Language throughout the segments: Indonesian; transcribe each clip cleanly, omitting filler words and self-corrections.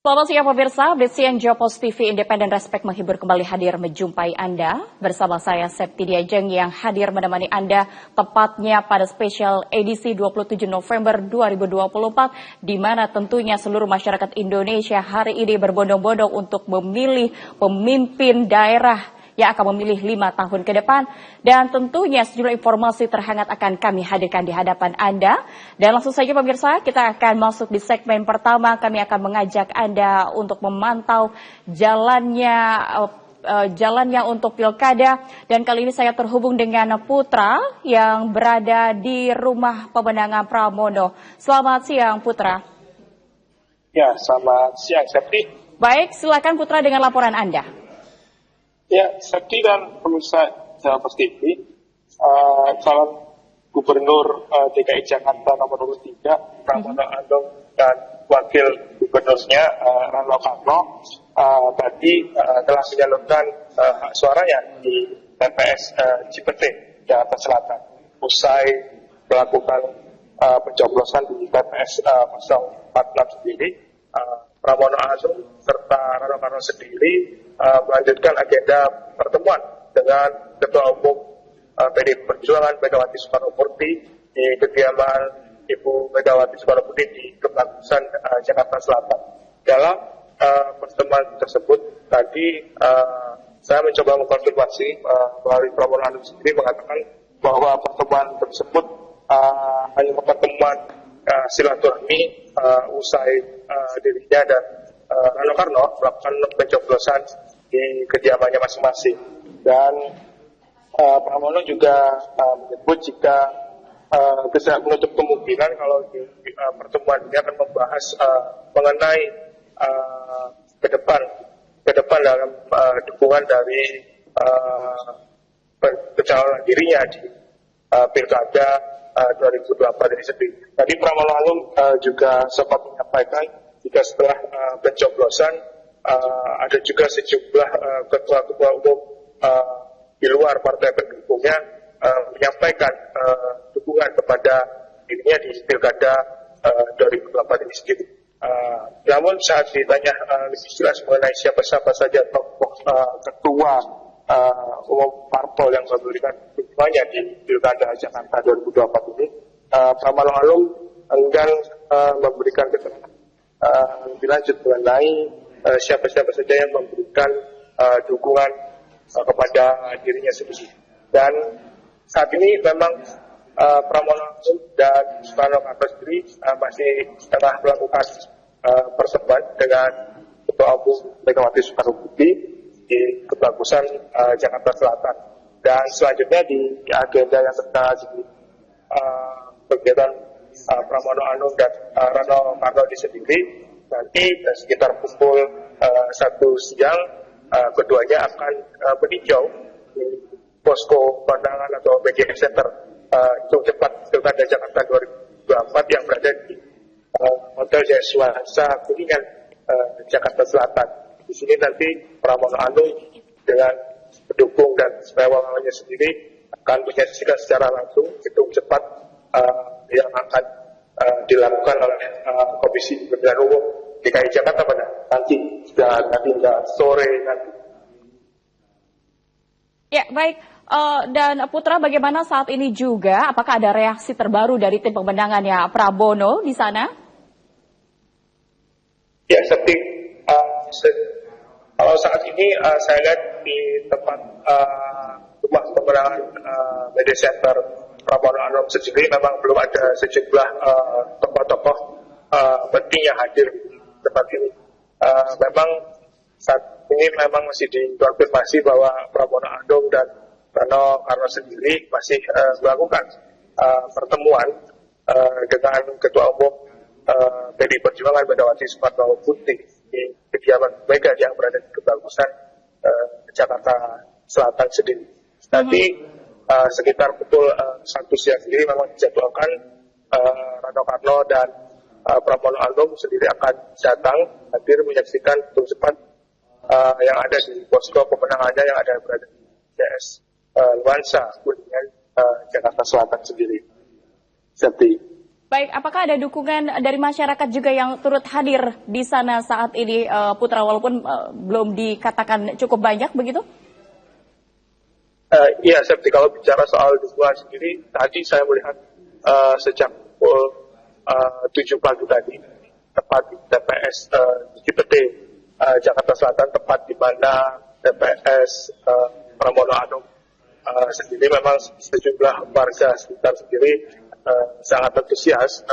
Selamat siang pemirsa, Update Siang Jopos TV Independen Respect menghibur kembali hadir menjumpai Anda. Bersama saya Septi Diajeng yang hadir menemani Anda tepatnya pada spesial edisi 27 November 2024 di mana tentunya seluruh masyarakat Indonesia hari ini berbondong-bondong untuk memilih pemimpin daerah yang akan memilih 5 tahun ke depan. Dan tentunya sejumlah informasi terhangat akan kami hadirkan di hadapan Anda. Dan langsung saja pemirsa, kita akan masuk di segmen pertama. Kami akan mengajak Anda untuk memantau jalannya untuk pilkada. Dan kali ini saya terhubung dengan Putra yang berada di rumah pemenangan Pramono. Selamat siang Putra. Ya, selamat siang Septi. Baik, silakan Putra dengan laporan Anda. Ya, Septi dan pemirsa Jopos TV, calon gubernur DKI Jakarta nomor 23, Pramono Anung dan wakil gubernurnya Rano Karno tadi telah menyalurkan hak suaranya di TPS Cipete, Jakarta Selatan. Usai melakukan pencoblosan di TPS 046 sendiri, Pramono Anung serta Rano Karno sendiri melanjutkan agenda pertemuan dengan Ketua Umum PDI Perjuangan Megawati Soekarno Putri di kediaman Ibu Megawati Soekarno Putri di Kebagusan Jakarta Selatan. Dalam pertemuan tersebut tadi saya mencoba mengkonfirmasi melalui Pramono Anung sendiri mengatakan bahwa pertemuan tersebut hanya pertemuan silaturahmi usai dirinya dan Rano Karno melakukan pencoblosan di kediamannya masing-masing. Dan Pramono juga menyebut jika tidak menutup kemungkinan kalau di pertemuan ini akan membahas mengenai ke depan dalam dukungan dari pencalonan dirinya di pilkada 2024 ini sendiri. Tadi Pramono Anung juga sempat menyampaikan jika setelah pencoblosan ada juga sejumlah ketua-ketua umum di luar partai pendukungnya menyampaikan dukungan kepada dirinya di pilkada 2024 ini sendiri. Namun saat ditanya lebih jelas mengenai siapa-siapa saja tokoh ketua umum parpol yang memberikan dukungannya di pilkada Jakarta 2024 ini, Pramono Anung enggan memberikan keterangan lebih lanjut mengenai siapa-siapa saja yang memberikan dukungan kepada dirinya sendiri. Dan saat ini memang Pramono Anung dan Rano Karno sendiri masih tengah melakukan pertemuan dengan Ketua Umum Megawati Soekarno Putri di Kebagusan Jakarta Selatan. Dan selanjutnya di agenda yang terkait kegiatan Pramono Anung dan Rano Karno sendiri, nanti sekitar pukul 1 siang keduanya akan meninjau di posko pandangan atau media center hitung cepat pilkada Jakarta 2024 yang berada di Hotel Jaya Suwasa Kuningan, Jakarta Selatan. Di sini nanti Pramono Anung dengan pendukung dan relawannya sendiri akan menyaksikan secara langsung hitung cepat yang akan dilakukan oleh Komisi Pemilihan Umum DKI Jakarta pada nanti hingga sore nanti. Ya, baik. Dan Putra, bagaimana saat ini juga? Apakah ada reaksi terbaru dari tim pemenangannya Pramono di sana? Ya, seperti kalau saat ini saya lihat di tempat rumah pemenangan media center Pramono Anung sendiri memang belum ada sejumlah tokoh-tokoh penting yang hadir di tempat ini. Memang saat ini memang masih dikonfirmasi bahwa Pramono Anung dan Rano Karno sendiri masih melakukan pertemuan dengan Ketua Umum PDI Perjuangan Megawati Soekarno Putri di kediaman Mega yang berada di Kebagusan Jakarta Selatan sendiri. Nanti sekitar pukul 1 siang sendiri memang dijadwalkan Rano Karno dan Pramono Anung sendiri akan datang hadir menyaksikan hitung cepat yang ada di posko pemenangannya yang ada berada di JS Nuansa Kuningan Jakarta Selatan sendiri. Seperti Baik, apakah ada dukungan dari masyarakat juga yang turut hadir di sana saat ini, Putra, walaupun belum dikatakan cukup banyak begitu? Iya, Septi, kalau bicara soal dukungan sendiri, tadi saya melihat sejak pukul 7 pagi tadi, tepat di TPS di Cipete, Jakarta Selatan, tepat di mana TPS Pramono Anung sendiri memang sejumlah warga sekitar sendiri sangat antusias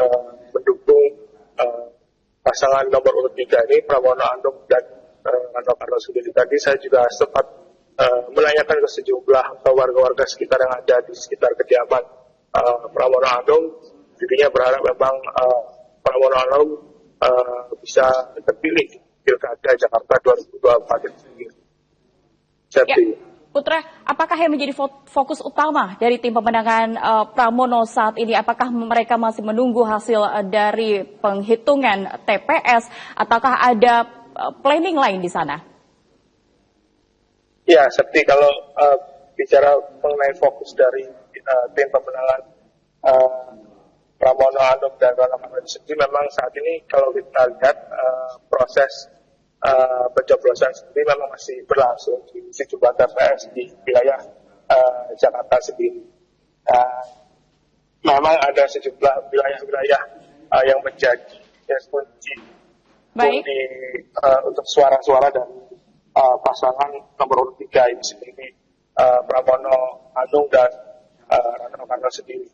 mendukung pasangan nomor urut 3 ini, Pramono Anung dan Rano Karno sendiri. Tadi saya juga sempat menanyakan ke sejumlah warga-warga sekitar yang ada di sekitar kediaman Pramono Anung, dirinya berharap memang Pramono Anung bisa terpilih di Pilkada Jakarta 2024 ini. Ya, Putra, apakah yang menjadi fokus utama dari tim pemenangan Pramono saat ini? Apakah mereka masih menunggu hasil dari penghitungan TPS, ataukah ada planning lain di sana? Ya, seperti kalau bicara mengenai fokus dari tim pemenangan Pramono Anung dan Rano Karno sendiri, memang saat ini kalau kita lihat proses pencoblosan sendiri memang masih berlangsung di sejumlah TPS di wilayah Jakarta sendiri. Memang ada sejumlah wilayah-wilayah yang menjadi kunci untuk suara-suara dan pasangan nomor urut 3 ini sendiri, Pramono Anung dan Rano Karno sendiri.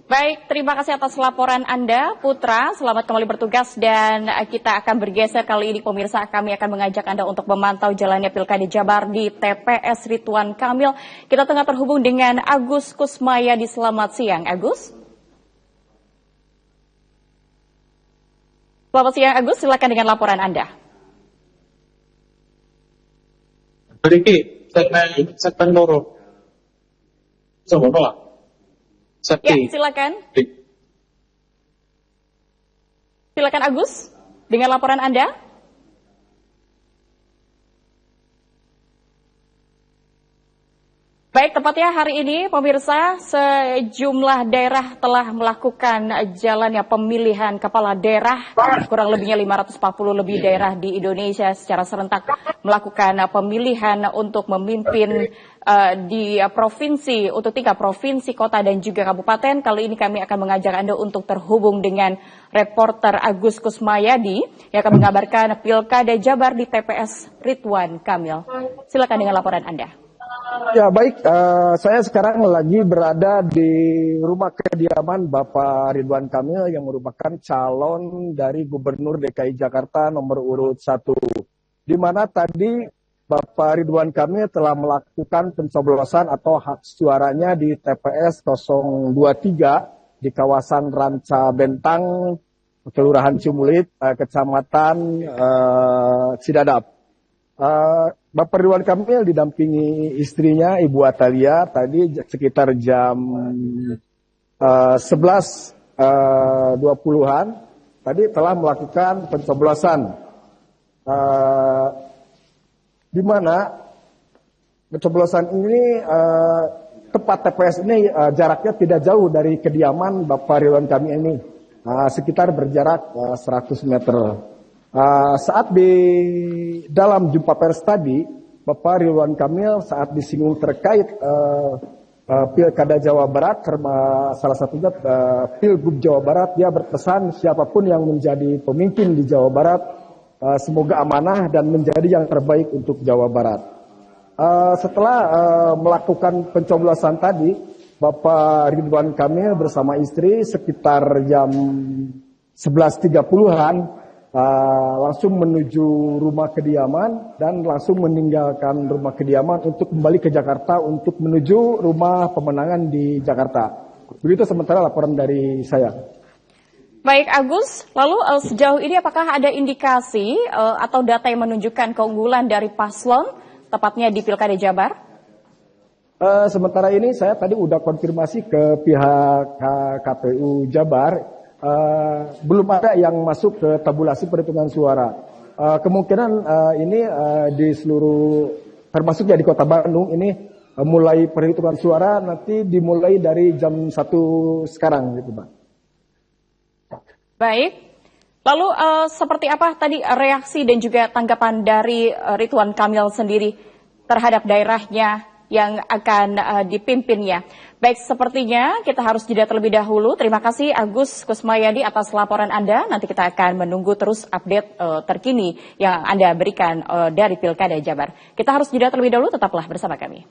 Baik, terima kasih atas laporan Anda, Putra. Selamat kembali bertugas dan kita akan bergeser kali ini, pemirsa. Kami akan mengajak Anda untuk memantau jalannya Pilkada Jabar di TPS Ridwan Kamil. Kita tengah terhubung dengan Agus Kusmayadi. Selamat siang, Agus. Selamat siang, Agus. Silakan dengan laporan Anda. Riki, segmen loro. Coba. Ya, silakan. Silakan Agus, dengan laporan Anda. Baik, tepatnya hari ini pemirsa, sejumlah daerah telah melakukan jalannya pemilihan kepala daerah. Kurang lebihnya 540 lebih daerah di Indonesia secara serentak melakukan pemilihan untuk memimpin di provinsi, untuk 3 provinsi, kota, dan juga kabupaten. Kali ini kami akan mengajak Anda untuk terhubung dengan reporter Agus Kusmayadi yang akan mengabarkan Pilkada Jabar di TPS Ridwan Kamil. Silakan dengan laporan Anda. Ya baik, saya sekarang lagi berada di rumah kediaman Bapak Ridwan Kamil yang merupakan calon dari Gubernur DKI Jakarta nomor urut 1. Di mana tadi Bapak Ridwan Kamil telah melakukan pencoblosan atau hak suaranya di TPS 023 di kawasan Ranca Bentang, Kelurahan Cumulit, Kecamatan Cidadap. Bapak Ridwan Kamil didampingi istrinya Ibu Atalia tadi sekitar jam 11.20-an tadi telah melakukan pencoblosan, di mana pencoblosan ini tempat TPS ini jaraknya tidak jauh dari kediaman Bapak Ridwan Kamil ini, sekitar berjarak 100 meter. Saat di dalam jumpa pers tadi, Bapak Ridwan Kamil saat disinggung terkait Pilkada Jawa Barat, salah satunya Pilgub Jawa Barat, dia berpesan siapapun yang menjadi pemimpin di Jawa Barat, semoga amanah dan menjadi yang terbaik untuk Jawa Barat. Setelah melakukan pencoblosan tadi, Bapak Ridwan Kamil bersama istri sekitar jam 11.30-an langsung menuju rumah kediaman dan langsung meninggalkan rumah kediaman untuk kembali ke Jakarta untuk menuju rumah pemenangan di Jakarta. Begitu sementara laporan dari saya. Baik Agus, lalu sejauh ini apakah ada indikasi atau data yang menunjukkan keunggulan dari paslon, tepatnya di Pilkada Jabar? Sementara ini saya tadi udah konfirmasi ke pihak KPU Jabar. Belum ada yang masuk ke tabulasi perhitungan suara. Kemungkinan ini di seluruh, termasuk ya di Kota Bandung ini mulai perhitungan suara nanti dimulai dari jam 1 sekarang gitu, Pak. Baik. Lalu seperti apa tadi reaksi dan juga tanggapan dari Ridwan Kamil sendiri terhadap daerahnya yang akan dipimpinnya? Baik, sepertinya kita harus jeda terlebih dahulu. Terima kasih Agus Kusmayadi atas laporan Anda. Nanti kita akan menunggu terus update terkini yang Anda berikan dari Pilkada Jabar. Kita harus jeda terlebih dahulu, tetaplah bersama kami.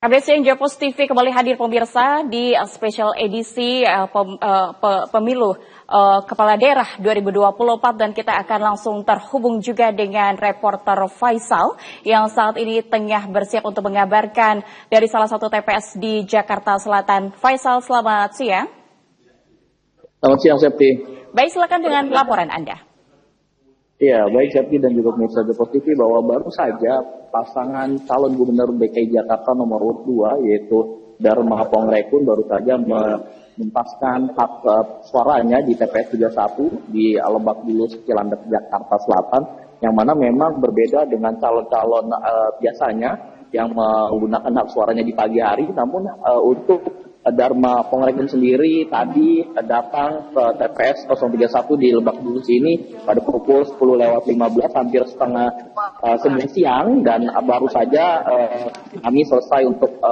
Update siang Jepos TV kembali hadir pemirsa di spesial edisi pemilu Kepala Daerah 2024 dan kita akan langsung terhubung juga dengan reporter Faisal yang saat ini tengah bersiap untuk mengabarkan dari salah satu TPS di Jakarta Selatan. Faisal, selamat siang. Selamat siang, Septi. Baik, silakan dengan laporan Anda. Ya, baik Septi dan juga pemirsa Jepos TV bahwa baru saja pasangan calon gubernur DKI Jakarta nomor urut 2 yaitu Dharma Pongrekun baru saja menuntaskan hak suaranya di TPS 31 di Lebak Bulus, Cilandak, Jakarta Selatan, yang mana memang berbeda dengan calon-calon biasanya yang menggunakan hak suaranya di pagi hari. Namun untuk Dharma Pongrekun sendiri tadi datang ke TPS 031 di Lebak Bulus ini pada pukul 10:15, hampir setengah 11 siang, dan baru saja kami selesai untuk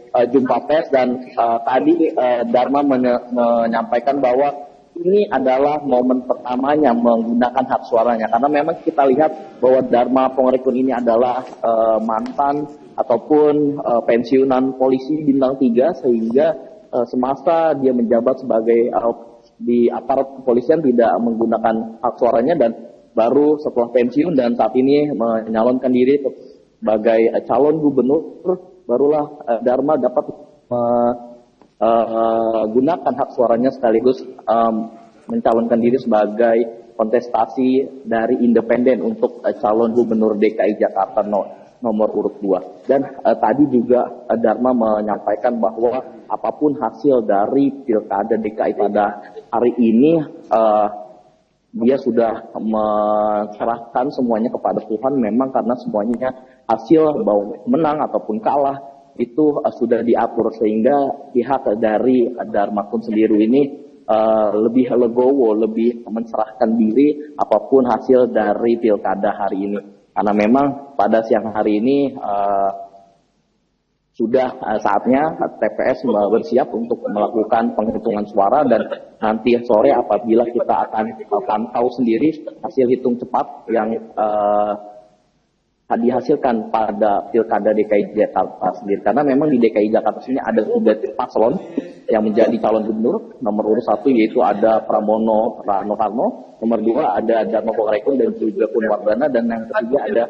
jumpa pers, dan tadi Dharma menyampaikan bahwa ini adalah momen pertamanya menggunakan hak suaranya, karena memang kita lihat bahwa Dharma Pongrekun ini adalah mantan ataupun pensiunan polisi bintang 3, sehingga semasa dia menjabat sebagai di aparat kepolisian tidak menggunakan hak suaranya, dan baru setelah pensiun dan saat ini menyalonkan diri sebagai calon gubernur, barulah Dharma dapat menggunakan hak suaranya sekaligus mencalonkan diri sebagai kontestasi dari independen untuk calon gubernur DKI Jakarta nomor urut 2. Dan tadi juga Dharma menyampaikan bahwa apapun hasil dari Pilkada DKI pada hari ini, dia sudah menserahkan semuanya kepada Tuhan, memang karena semuanya hasil bahwa menang ataupun kalah itu sudah diatur, sehingga pihak dari Dharma pun sendiri ini lebih legowo, lebih menserahkan diri apapun hasil dari Pilkada hari ini. Karena memang pada siang hari ini sudah saatnya TPS bersiap untuk melakukan penghitungan suara, dan nanti sore apabila kita akan pantau sendiri hasil hitung cepat yang dihasilkan pada Pilkada DKI Jakarta sendiri. Karena memang di DKI Jakarta sini ada 3 paslon yang menjadi calon gubernur. Nomor urut 1 yaitu ada Pramono Rano Karno, nomor 2 ada Dharma Pongrekun dan juga Kun Wardana, dan yang ketiga ada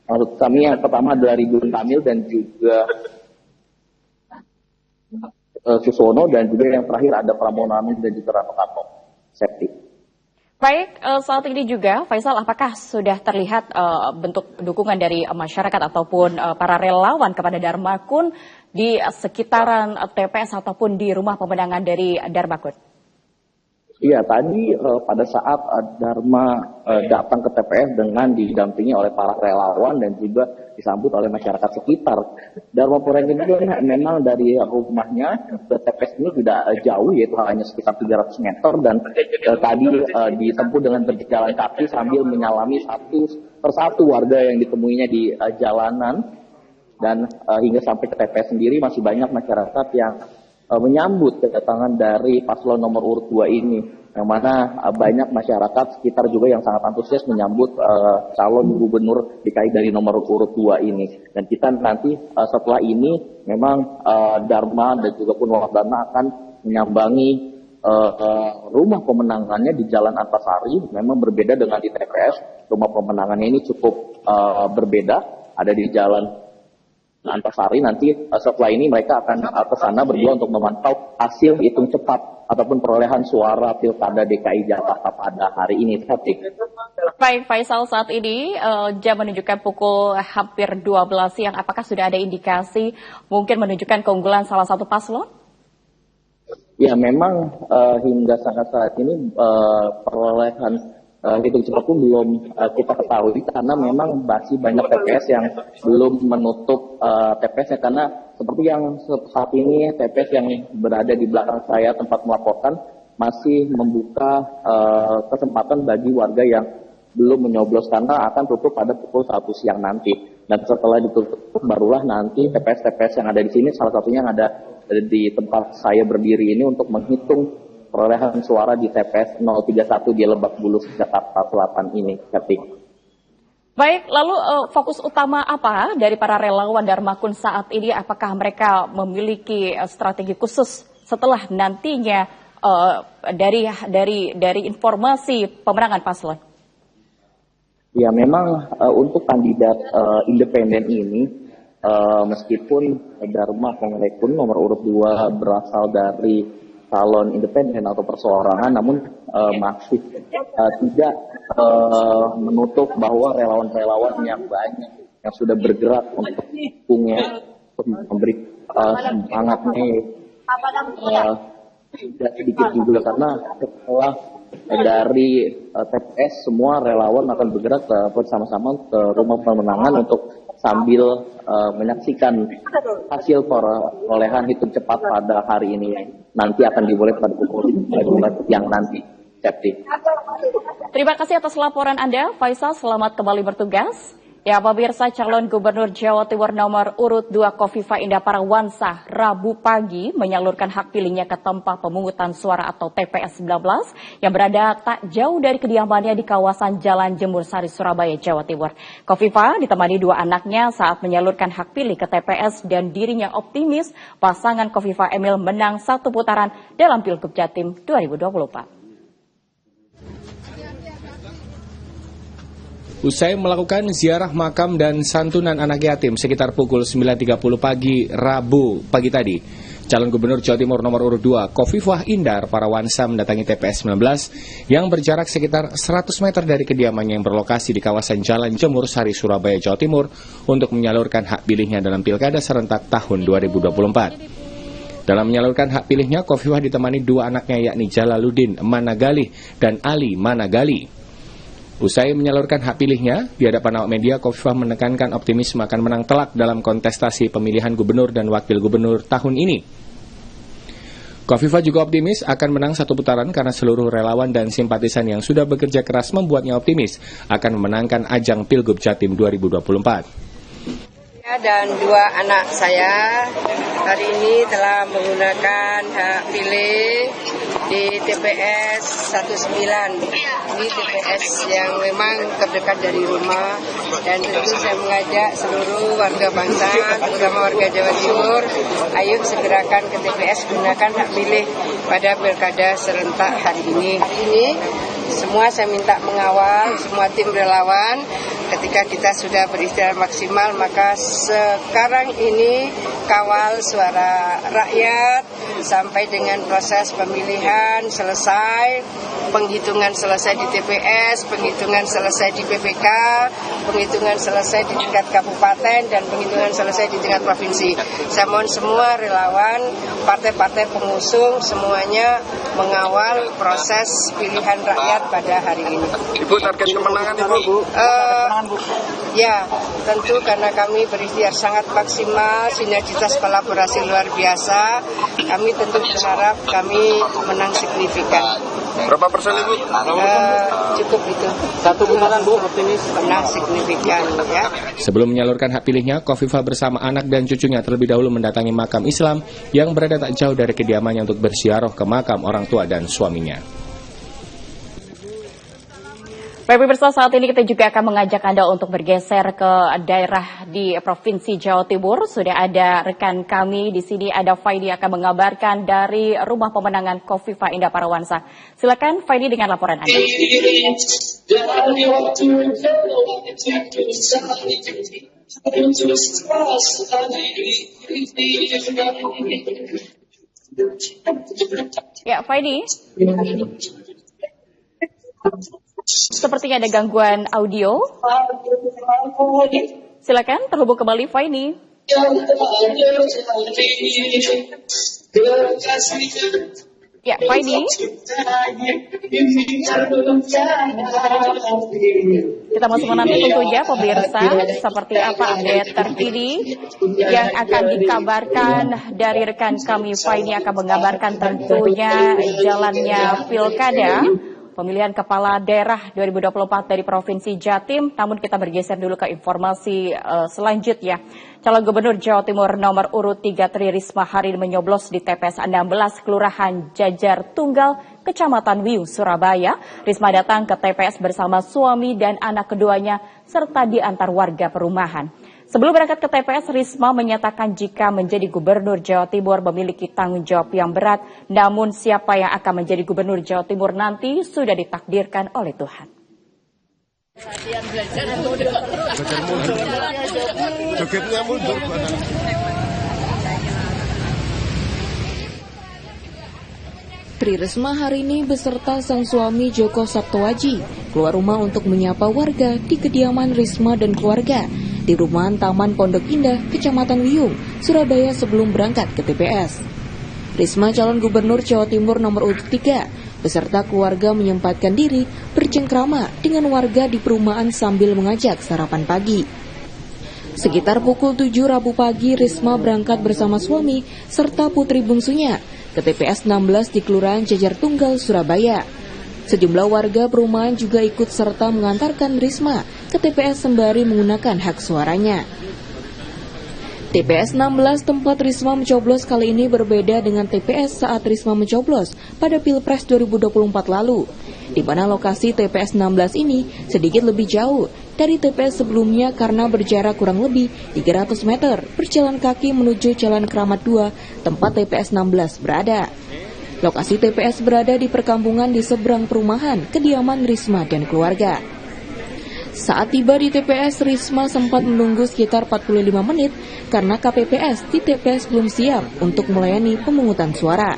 maksud kami yang pertama adalah Ridwan Kamil dan juga Susono, dan juga yang terakhir ada Pramono Anung dan juga Rano Karno. Septi. Baik, saat ini juga Faisal, apakah sudah terlihat bentuk dukungan dari masyarakat ataupun para relawan kepada Dharma Kun di sekitaran TPS ataupun di rumah pemenangan dari Dharma Kun? Iya, tadi pada saat Dharma datang ke TPS dengan didampingi oleh para relawan dan juga disambut oleh masyarakat sekitar. Dharma Pongrekun juga memang dari rumahnya ke TPS ini tidak jauh, yaitu hanya sekitar 300 meter, dan tadi ditempuh dengan berjalan kaki sambil menyalami satu persatu warga yang ditemuinya di jalanan, dan hingga sampai ke TPS sendiri masih banyak masyarakat yang menyambut kedatangan dari paslon nomor urut 2 ini, yang mana banyak masyarakat sekitar juga yang sangat antusias menyambut calon gubernur DKI dari nomor urut 2 ini. Dan kita nanti setelah ini memang Dharma dan juga Purwardana akan menyambangi rumah pemenangannya di Jalan Antasari. Memang berbeda dengan di TPS, rumah pemenangannya ini cukup berbeda, ada di Jalan Antasari. Nanti setelah ini mereka akan ke sana berdua untuk memantau hasil hitung cepat ataupun perolehan suara Pilkada DKI Jakarta pada hari ini. Baik, Faisal, saat ini jam menunjukkan pukul hampir 12 siang. Apakah sudah ada indikasi mungkin menunjukkan keunggulan salah satu paslon? Ya, memang hingga saat ini perolehan hitung cepat pun belum kita ketahui, karena memang masih banyak TPS yang belum menutup TPS-nya, karena seperti yang saat ini TPS yang berada di belakang saya tempat melaporkan masih membuka kesempatan bagi warga yang belum menyoblos, karena akan tutup pada pukul 1 siang nanti. Dan setelah ditutup barulah nanti TPS-TPS yang ada di sini, salah satunya yang ada di tempat saya berdiri ini, untuk menghitung perolehan suara di TPS 031 di Lebak Bulus, Jakarta Selatan ini. Baik, lalu fokus utama apa dari para relawan Dharma Kun saat ini? Apakah mereka memiliki strategi khusus setelah nantinya dari informasi pemenangan paslon? Ya, memang untuk kandidat independen ini, meskipun Dharma Pongrekun nomor urut 2 berasal dari calon independen atau perseorangan, namun masih tidak menutup bahwa relawan-relawan yang banyak yang sudah bergerak untuk mendukungnya, untuk memberi semangatnya tidak sedikit juga, karena setelah dari TPS semua relawan akan bergerak bersama-sama ke rumah pemenangan untuk sambil menyaksikan hasil perolehan hitung cepat pada hari ini, nanti akan dimulai pada pukul 12 siang nanti. Terima kasih atas laporan Anda, Faisal. Selamat kembali bertugas. Ya, pemirsa, calon Gubernur Jawa Timur nomor urut 2 Khofifah Indar Parawansa Rabu pagi menyalurkan hak pilihnya ke tempat pemungutan suara atau TPS 19 yang berada tak jauh dari kediamannya di kawasan Jalan Jemur Sari, Surabaya, Jawa Timur. Khofifah ditemani 2 anaknya saat menyalurkan hak pilih ke TPS, dan dirinya optimis pasangan Khofifah Emil menang 1 putaran dalam Pilgub Jatim 2024. Usai melakukan ziarah makam dan santunan anak yatim sekitar pukul 9.30 pagi Rabu pagi tadi, calon Gubernur Jawa Timur nomor urut 2 Khofifah Indar Parawansa mendatangi TPS 19 yang berjarak sekitar 100 meter dari kediamannya yang berlokasi di kawasan Jalan Jemur Sari, Surabaya, Jawa Timur untuk menyalurkan hak pilihnya dalam Pilkada serentak tahun 2024. Dalam menyalurkan hak pilihnya, Khofifah ditemani 2 anaknya, yakni Jalaluddin Managali dan Ali Managali. Usai menyalurkan hak pilihnya, di hadapan awak media, Khofifah menekankan optimisme akan menang telak dalam kontestasi pemilihan gubernur dan wakil gubernur tahun ini. Khofifah juga optimis akan menang 1 putaran karena seluruh relawan dan simpatisan yang sudah bekerja keras membuatnya optimis akan memenangkan ajang Pilgub Jatim 2024. Dan 2 anak saya hari ini telah menggunakan hak pilih di TPS 19, ini TPS yang memang terdekat dari rumah, dan tentu saya mengajak seluruh warga bangsa, terutama warga Jawa Timur, ayo segerakan ke TPS, gunakan hak pilih pada Pilkada serentak hari ini. Semua saya minta mengawal, semua tim relawan, ketika kita sudah beristirahat maksimal, maka sekarang ini kawal suara rakyat sampai dengan proses pemilihan selesai, penghitungan selesai di TPS, penghitungan selesai di PPK, penghitungan selesai di tingkat kabupaten, dan penghitungan selesai di tingkat provinsi. Saya mohon semua relawan, partai-partai pengusung, semuanya mengawal proses pilihan rakyat pada hari ini. Ibu, target kemenangan Ibu? Ya, tentu karena kami berikhtiar sangat maksimal, sinergitas kolaborasi luar biasa, kami tentu berharap kami menang signifikan. Berapa persen Ibu? cukup itu. Satu putaran Bu, optimis. Menang signifikan ya. Sebelum menyalurkan hak pilihnya, Khofifah bersama anak dan cucunya terlebih dahulu mendatangi makam Islam yang berada tak jauh dari kediamannya untuk berziarah ke makam orang tua dan suaminya. Baik pemirsa, saat ini kita juga akan mengajak Anda untuk bergeser ke daerah di Provinsi Jawa Timur. Sudah ada rekan kami di sini, ada Faidi akan mengabarkan dari rumah pemenangan Khofifah Indar Parawansa. Silakan Faidi dengan laporan Anda. Ya, Faidi. Sepertinya ada gangguan audio. Silakan terhubung kembali Faini. Ya, Faini. Kita masih menanti tentunya pemirsa seperti apa update terkini yang akan dikabarkan dari rekan kami. Faini akan mengabarkan tentunya jalannya pilkada pemilihan kepala daerah 2024 dari Provinsi Jatim. Namun kita bergeser dulu ke informasi selanjutnya. Calon Gubernur Jawa Timur nomor urut 3 Tri Risma hari ini menyoblos di TPS 16 Kelurahan Jajar Tunggal, Kecamatan Wiung, Surabaya. Risma datang ke TPS bersama suami dan anak keduanya serta diantar warga perumahan. Sebelum berangkat ke TPS, Risma menyatakan jika menjadi Gubernur Jawa Timur memiliki tanggung jawab yang berat, namun siapa yang akan menjadi Gubernur Jawa Timur nanti sudah ditakdirkan oleh Tuhan. Tri Risma hari ini beserta sang suami Joko Sabtowaji keluar rumah untuk menyapa warga di kediaman Risma dan keluarga di rumahan Taman Pondok Indah, Kecamatan Wiyung, Surabaya sebelum berangkat ke TPS. Risma calon Gubernur Jawa Timur nomor urut 3 beserta keluarga menyempatkan diri bercengkrama dengan warga di perumahan sambil mengajak sarapan pagi. Sekitar pukul 7 Rabu pagi, Risma berangkat bersama suami serta putri bungsunya ke TPS 16 di Kelurahan Jajar Tunggal, Surabaya. Sejumlah warga perumahan juga ikut serta mengantarkan Risma ke TPS sembari menggunakan hak suaranya. TPS 16 tempat Risma mencoblos kali ini berbeda dengan TPS saat Risma mencoblos pada Pilpres 2024 lalu, di mana lokasi TPS 16 ini sedikit lebih jauh dari TPS sebelumnya karena berjarak kurang lebih 300 meter berjalan kaki menuju Jalan Keramat 2 tempat TPS 16 berada. Lokasi TPS berada di perkampungan di seberang perumahan kediaman Risma dan keluarga. Saat tiba di TPS, Risma sempat menunggu sekitar 45 menit karena KPPS di TPS belum siap untuk melayani pemungutan suara.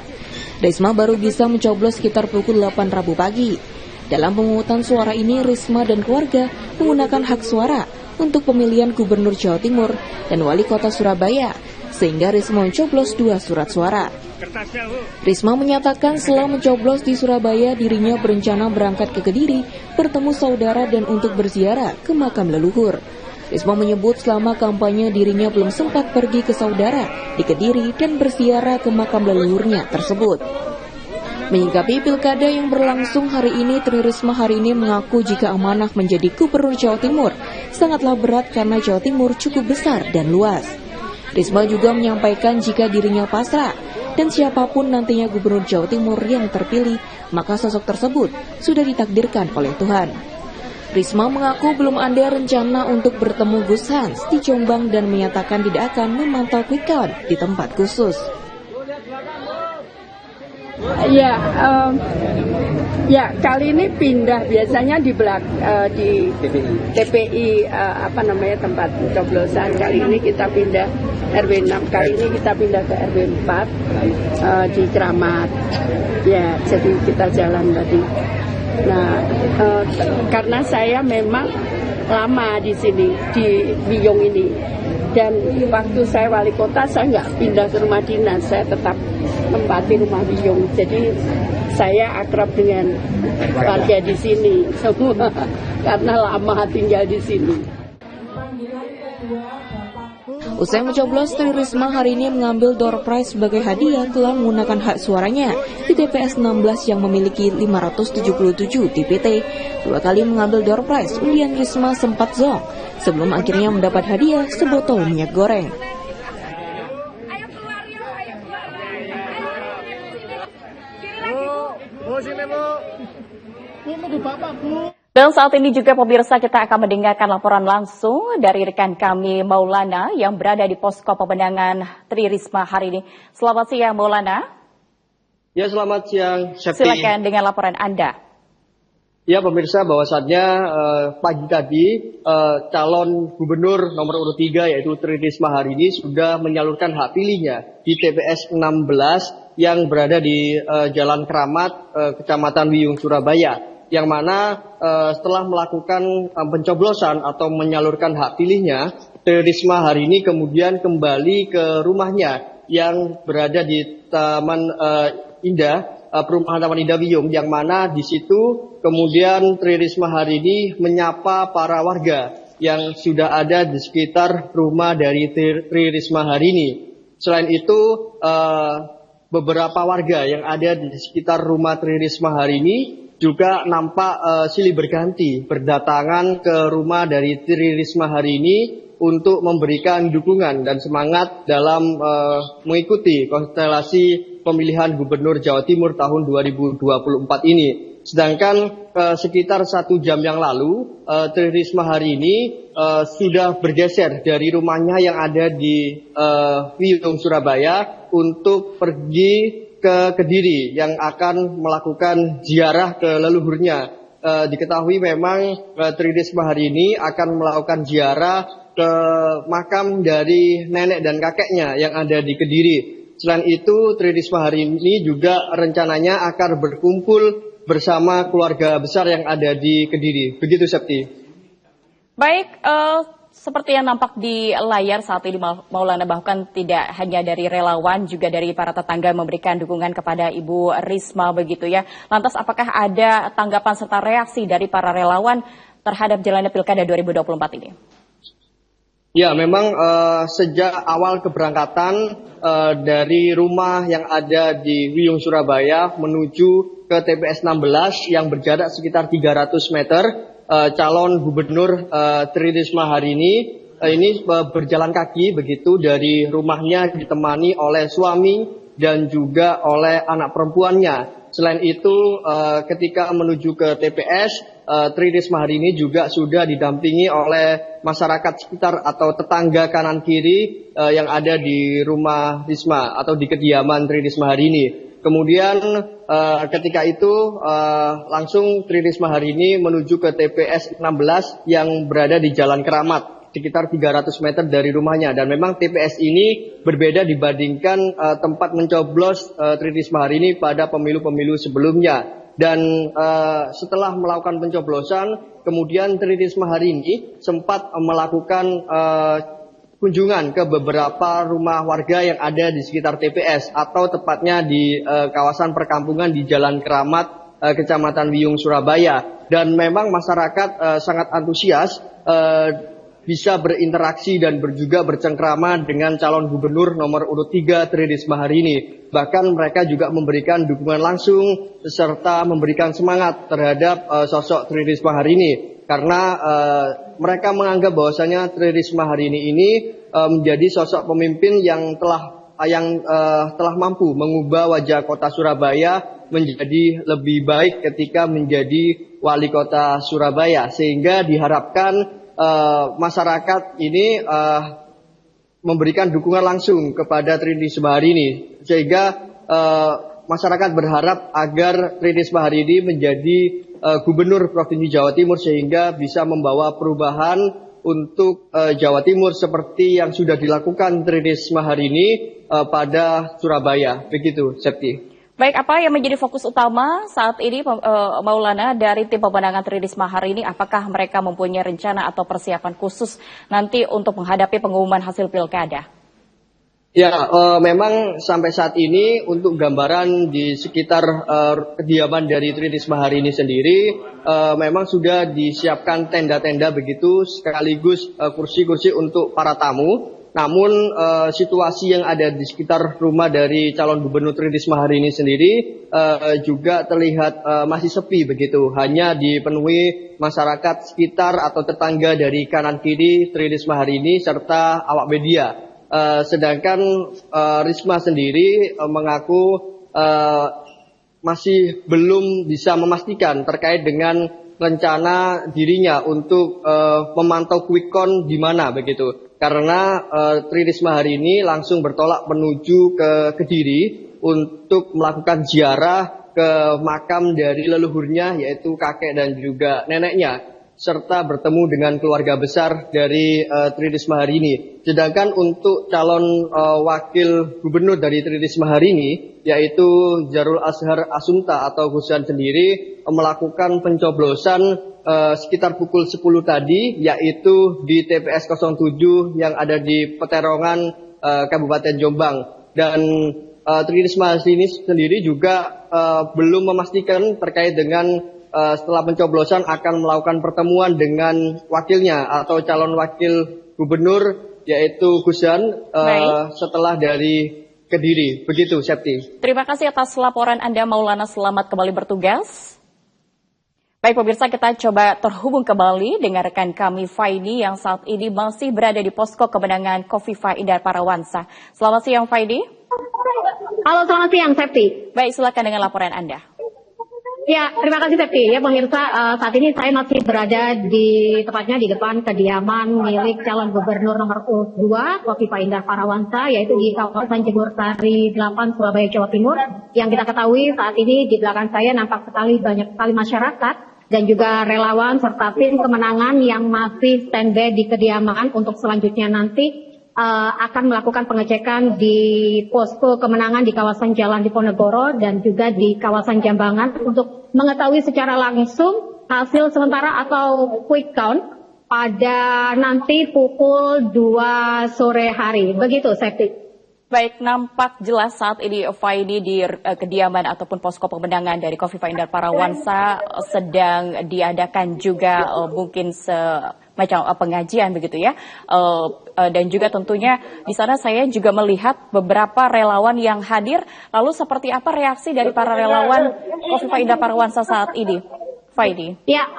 Risma baru bisa mencoblos sekitar pukul 8 Rabu pagi. Dalam pemungutan suara ini, Risma dan keluarga menggunakan hak suara untuk pemilihan Gubernur Jawa Timur dan Wali Kota Surabaya, sehingga Risma mencoblos 2 surat suara. Risma menyatakan setelah mencoblos di Surabaya, dirinya berencana berangkat ke Kediri, bertemu saudara dan untuk berziarah ke makam leluhur. Risma menyebut selama kampanye dirinya belum sempat pergi ke saudara di Kediri dan berziarah ke makam leluhurnya tersebut. Menyikapi pilkada yang berlangsung hari ini, Tri Risma hari ini mengaku jika amanah menjadi Gubernur Jawa Timur sangatlah berat karena Jawa Timur cukup besar dan luas. Risma juga menyampaikan jika dirinya pasrah dan siapapun nantinya Gubernur Jawa Timur yang terpilih, maka sosok tersebut sudah ditakdirkan oleh Tuhan. Risma mengaku belum ada rencana untuk bertemu Gus Hans di Jombang dan menyatakan tidak akan memantau quick count di tempat khusus. Ya, kali ini pindah, biasanya di TPI tempat coblosan. Kali ini kita pindah RW 6, kali ini kita pindah ke RW 4 di Keramat. Ya, jadi kita jalan tadi. Nah, karena saya memang lama di sini, di Wiyung ini. Dan waktu saya wali kota, saya nggak pindah ke rumah dinas, saya tetap tempati rumah Wiyung. Jadi saya akrab dengan warga di sini semua karena lama tinggal di sini. Usai mencoblos, Tri Risma hari ini mengambil door prize sebagai hadiah telah menggunakan hak suaranya di TPS 16 yang memiliki 577 DPT. 2 kali mengambil door prize, undian Risma sempat zonk sebelum akhirnya mendapat hadiah sebotol minyak goreng. Dan saat ini juga pemirsa, kita akan mendengarkan laporan langsung dari rekan kami Maulana yang berada di posko pemenangan Tri Risma hari ini. Selamat siang Maulana. Ya, selamat siang Septi. Silakan dengan laporan Anda. Ya pemirsa, bahwasannya pagi tadi calon gubernur nomor urut 3 yaitu Tri Risma hari ini sudah menyalurkan hak pilihnya di TPS 16 yang berada di Jalan Keramat, Kecamatan Wiyung, Surabaya. Yang mana setelah melakukan pencoblosan atau menyalurkan hak pilihnya, Tri Risma hari ini kemudian kembali ke rumahnya yang berada di Taman Indah, Perumahan Taman Indah Wiyung, yang mana di situ kemudian Tri Risma hari ini menyapa para warga yang sudah ada di sekitar rumah dari Tri Risma hari ini. Selain itu, beberapa warga yang ada di sekitar rumah Tri Risma hari ini juga nampak silih berganti berdatangan ke rumah dari Tri Risma hari ini untuk memberikan dukungan dan semangat dalam mengikuti konstelasi pemilihan Gubernur Jawa Timur tahun 2024 ini. Sedangkan sekitar 1 jam yang lalu, Tri Risma hari ini sudah bergeser dari rumahnya yang ada di Wiyung, Surabaya untuk pergi ke Kediri yang akan melakukan ziarah ke leluhurnya. Diketahui memang Tri Risma hari ini akan melakukan ziarah ke makam dari nenek dan kakeknya yang ada di Kediri. Selain itu, Tri Risma hari ini juga rencananya akan berkumpul bersama keluarga besar yang ada di Kediri. Begitu, Septi. Baik, seperti yang nampak di layar saat ini Maulana, bahkan tidak hanya dari relawan, juga dari para tetangga memberikan dukungan kepada Ibu Risma begitu ya. Lantas apakah ada tanggapan serta reaksi dari para relawan terhadap jalannya Pilkada 2024 ini? Ya, memang sejak awal keberangkatan dari rumah yang ada di Wiyung, Surabaya menuju ke TPS 16 yang berjarak sekitar 300 meter, calon gubernur Tri Risma hari ini berjalan kaki begitu dari rumahnya ditemani oleh suami dan juga oleh anak perempuannya. Selain itu, ketika menuju ke TPS, Tri Risma hari ini juga sudah didampingi oleh masyarakat sekitar atau tetangga kanan kiri yang ada di rumah Risma atau di kediaman Tri Risma hari ini. Kemudian ketika itu langsung Tri Risma hari ini menuju ke TPS 16 yang berada di Jalan Keramat, sekitar 300 meter dari rumahnya. Dan memang TPS ini berbeda dibandingkan tempat mencoblos Tri Risma hari ini pada pemilu-pemilu sebelumnya. Dan setelah melakukan pencoblosan, kemudian Tri Risma hari ini sempat melakukan kunjungan ke beberapa rumah warga yang ada di sekitar TPS atau tepatnya di kawasan perkampungan di Jalan Keramat, Kecamatan Wiyung, Surabaya. Dan memang masyarakat sangat antusias bisa berinteraksi dan juga bercengkrama dengan calon gubernur nomor urut 3 Tri Risma hari ini. Bahkan mereka juga memberikan dukungan langsung serta memberikan semangat terhadap sosok Tri Risma hari ini. Karena mereka menganggap bahwasanya Tri Risma hari ini menjadi sosok pemimpin yang telah mampu mengubah wajah kota Surabaya menjadi lebih baik ketika menjadi wali kota Surabaya. Sehingga diharapkan masyarakat ini memberikan dukungan langsung kepada Tri Risma hari ini. Sehingga masyarakat berharap agar Tri Risma hari ini menjadi Gubernur Provinsi Jawa Timur sehingga bisa membawa perubahan untuk Jawa Timur seperti yang sudah dilakukan Tri Risma hari ini pada Surabaya. Begitu, Septi. Baik, apa yang menjadi fokus utama saat ini Maulana dari tim pemenangan Tri Risma hari ini? Apakah mereka mempunyai rencana atau persiapan khusus nanti untuk menghadapi pengumuman hasil pilkada? Ya, memang sampai saat ini untuk gambaran di sekitar kediaman dari Tri Risma hari ini sendiri, memang sudah disiapkan tenda-tenda begitu, sekaligus kursi-kursi untuk para tamu. Namun situasi yang ada di sekitar rumah dari calon gubernur Tri Risma hari ini sendiri juga terlihat masih sepi begitu. Hanya dipenuhi masyarakat sekitar atau tetangga dari kanan kiri Tri Risma hari ini serta awak media. Sedangkan Risma sendiri mengaku masih belum bisa memastikan terkait dengan rencana dirinya untuk memantau quick count di mana begitu. Karena Tri Risma hari ini langsung bertolak menuju ke Kediri untuk melakukan ziarah ke makam dari leluhurnya yaitu kakek dan juga neneknya, serta bertemu dengan keluarga besar dari Tri Risma hari ini. Sedangkan untuk calon wakil gubernur dari Tri Risma hari ini yaitu Jarul Azhar Asumta atau Gusyan sendiri melakukan pencoblosan sekitar pukul 10 tadi, yaitu di TPS 07 yang ada di Peterongan, Kabupaten Jombang. Dan Tri Risma ini sendiri juga belum memastikan terkait dengan setelah pencoblosan akan melakukan pertemuan dengan wakilnya atau calon wakil gubernur yaitu Gusyan setelah dari Kediri. Begitu, Septi. Terima kasih atas laporan Anda, Maulana. Selamat kembali bertugas. Baik pemirsa, kita coba terhubung kembali dengan rekan kami Faidi yang saat ini masih berada di posko kemenangan Khofifah Indar Parawansa. Selamat siang Faidi. Halo, selamat siang Septi. Baik, silakan dengan laporan Anda. Ya, terima kasih Septi. Ya pemirsa, saat ini saya masih berada tepatnya di depan kediaman milik calon gubernur nomor 2 Khofifah Indar Parawansa, yaitu di kawasan Jemur Sari 8 Surabaya, Jawa Timur. Yang kita ketahui saat ini di belakang saya nampak banyak sekali masyarakat dan juga relawan serta tim kemenangan yang masih standby di kediaman untuk selanjutnya nanti akan melakukan pengecekan di posko kemenangan di kawasan Jalan Diponegoro dan juga di kawasan Jambangan untuk mengetahui secara langsung hasil sementara atau quick count pada nanti pukul 2 sore hari. Begitu, Septi. Baik, nampak jelas saat ini Faidi di kediaman ataupun posko pemenangan dari Khofifah Indar Parawansa sedang diadakan juga mungkin semacam pengajian begitu ya. Dan juga tentunya di sana saya juga melihat beberapa relawan yang hadir. Lalu seperti apa reaksi dari para relawan Khofifah Indar Parawansa saat ini? Faidi. Ya,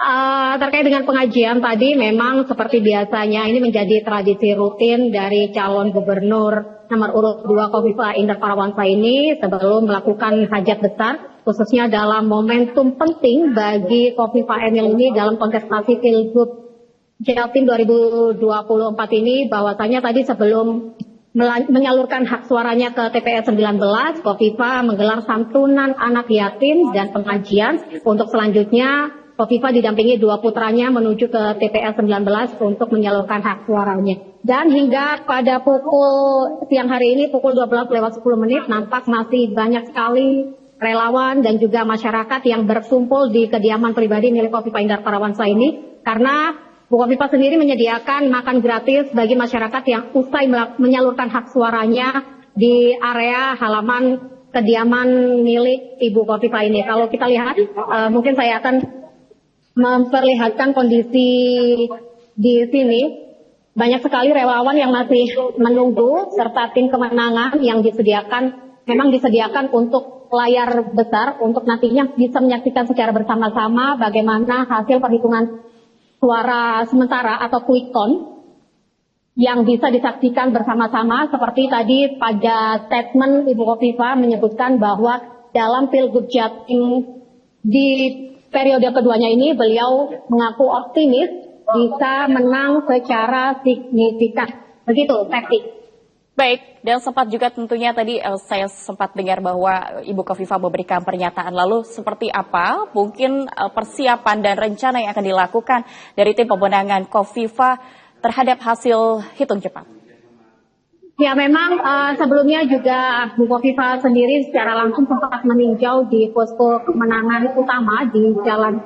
terkait dengan pengajian tadi memang seperti biasanya ini menjadi tradisi rutin dari calon gubernur nomor urut 2 Khofifah Indar Parawansa ini sebelum melakukan hajat besar, khususnya dalam momentum penting bagi Khofifah Emil ini dalam kontestasi Pilgub Jatim 2024 ini, bahwasanya tadi sebelum menyalurkan hak suaranya ke TPS 19, Khofifah menggelar santunan anak yatim dan pengajian untuk selanjutnya Khofifah didampingi 2 putranya menuju ke TPS 19 untuk menyalurkan hak suaranya. Dan hingga pada siang hari ini pukul 12:10 nampak masih banyak sekali relawan dan juga masyarakat yang berkumpul di kediaman pribadi milik Khofifah Indar Parawansa ini, karena Bu Khofifah sendiri menyediakan makan gratis bagi masyarakat yang usai menyalurkan hak suaranya di area halaman kediaman milik Ibu Khofifah ini. Kalau kita lihat, mungkin saya akan memperlihatkan kondisi di sini. Banyak sekali relawan yang masih menunggu serta tim kemenangan yang memang disediakan untuk layar besar untuk nantinya bisa menyaksikan secara bersama-sama bagaimana hasil perhitungan suara sementara atau quick count yang bisa disaksikan bersama-sama. Seperti tadi pada statement Ibu Khofifah menyebutkan bahwa dalam Pilgub Jatim di periode keduanya ini beliau mengaku optimis bisa menang secara signifikan. Begitu, Septi. Baik, dan sempat juga tentunya tadi saya sempat dengar bahwa Ibu Khofifah memberikan pernyataan. Lalu seperti apa mungkin persiapan dan rencana yang akan dilakukan dari tim pemenangan Khofifah terhadap hasil hitung cepat? Ya, memang sebelumnya juga Bu Khofifah sendiri secara langsung sempat meninjau di posko kemenangan utama di Jalan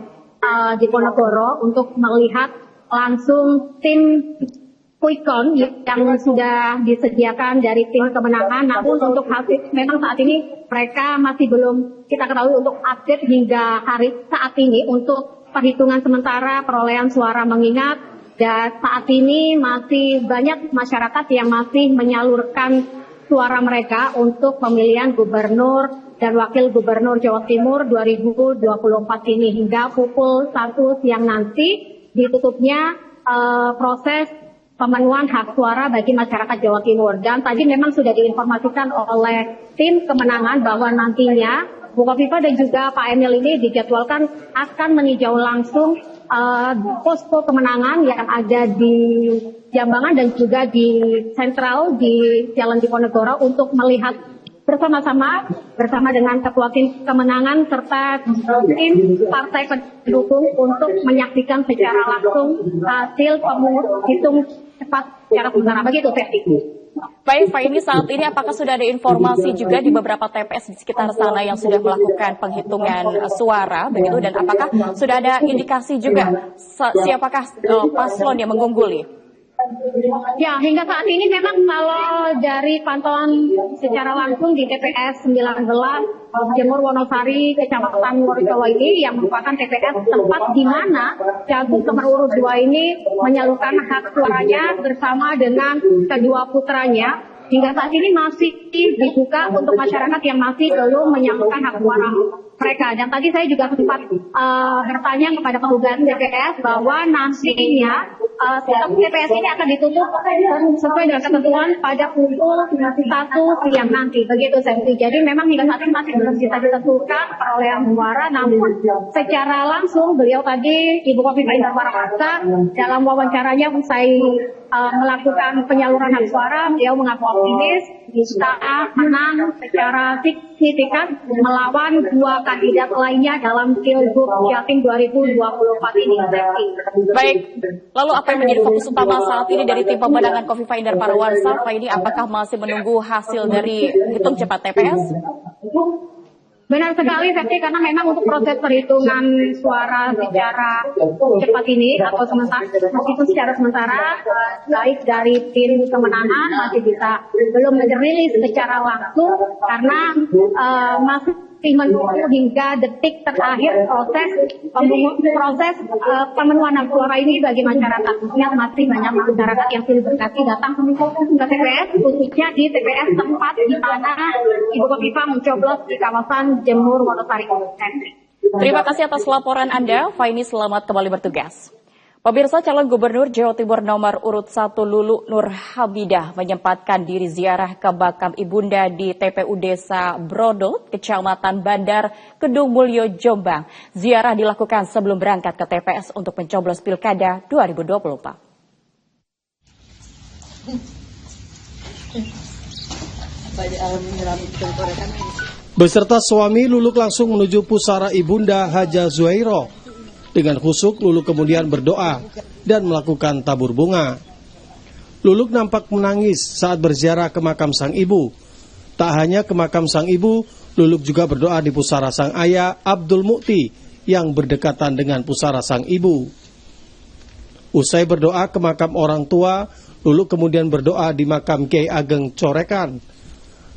Diponegoro untuk melihat langsung tim quick count yang sudah disediakan dari tim kemenangan. Namun untuk hasil memang saat ini mereka masih belum kita ketahui untuk update hingga hari saat ini untuk perhitungan sementara perolehan suara, mengingat Dan saat ini masih banyak masyarakat yang masih menyalurkan suara mereka untuk pemilihan gubernur dan wakil gubernur Jawa Timur 2024 ini hingga pukul 1 siang nanti ditutupnya proses pemenuhan hak suara bagi masyarakat Jawa Timur. Dan tadi memang sudah diinformasikan oleh tim kemenangan bahwa nantinya Bu Kofifa dan juga Pak Emil ini dijadwalkan akan meninjau langsung posko kemenangan yang ada di Jambangan dan juga di sentral di Jalan Diponegoro untuk melihat bersama-sama bersama dengan ketua tim kemenangan serta tim partai pendukung untuk menyaksikan secara langsung hasil hitung cepat secara sementara. Begitu, Ferdi. Baik, Pak, ini saat ini apakah sudah ada informasi juga di beberapa TPS di sekitar sana yang sudah melakukan penghitungan suara, begitu, dan apakah sudah ada indikasi juga siapakah paslon yang mengungguli? Ya, hingga saat ini memang kalau dari pantauan secara langsung di TPS 19 Jemur Wonosari, Kecamatan Wonosobo ini yang merupakan TPS tempat di mana Cagup nomor urut 2 ini menyalurkan hak suaranya bersama dengan kedua putranya. Hingga saat ini masih dibuka untuk masyarakat yang masih belum menyalurkan hak suara mereka. Dan tadi saya juga sempat bertanya kepada petugas TPS bahwa nantinya TPS ini akan ditutup sesuai dengan ketentuan pada pukul 1 siang nanti. Begitu, Santi. Jadi memang hingga saat ini masih belum bisa ditentukan perolehan suara, namun secara langsung beliau tadi, Ibu Kofifa Indar Parawansa, dalam wawancaranya usai melakukan penyaluran hak suara, beliau mengaku optimis bisa menang secara signifikan melawan dua kandidat lainnya dalam Pilgub Jatim 2024 ini. Baik, lalu apa yang menjadi fokus utama saat ini dari tim pemenangan Kofifa Indar Parawansa? Pak, ini apakah masih menunggu hasil dari hitung cepat TPS? Benar sekali, Ferdi, karena memang untuk proses perhitungan suara secara cepat ini atau sementara, meskipun secara sementara baik dari tim kemenangan masih bisa belum merilis secara langsung karena masih menunggu hingga detik terakhir proses pemenuhan hak suara ini bagi masyarakat. Yang masih banyak masyarakat yang silih berkasih datang ke TPS, khususnya di TPS tempat di mana Ibu Kofifa mencoblos di kawasan Jemur Wonosari. Terima kasih atas laporan Anda, Faini. Selamat kembali bertugas. Pemirsa, calon gubernur Jawa Timur nomor urut 1 Lulu Nur Hamidah menyempatkan diri ziarah ke makam ibunda di TPU Desa Brodot, Kecamatan Bandar, Kedung Mulyo, Jombang. Ziarah dilakukan sebelum berangkat ke TPS untuk mencoblos Pilkada 2024. Beserta suami, Luluk langsung menuju pusara ibunda Haja Zuhairo. Dengan khusyuk, Luluk kemudian berdoa dan melakukan tabur bunga. Luluk nampak menangis saat berziarah ke makam sang ibu. Tak hanya ke makam sang ibu, Luluk juga berdoa di pusara sang ayah Abdul Mukti yang berdekatan dengan pusara sang ibu. Usai berdoa ke makam orang tua, Luluk kemudian berdoa di makam Kiai Ageng Corekan.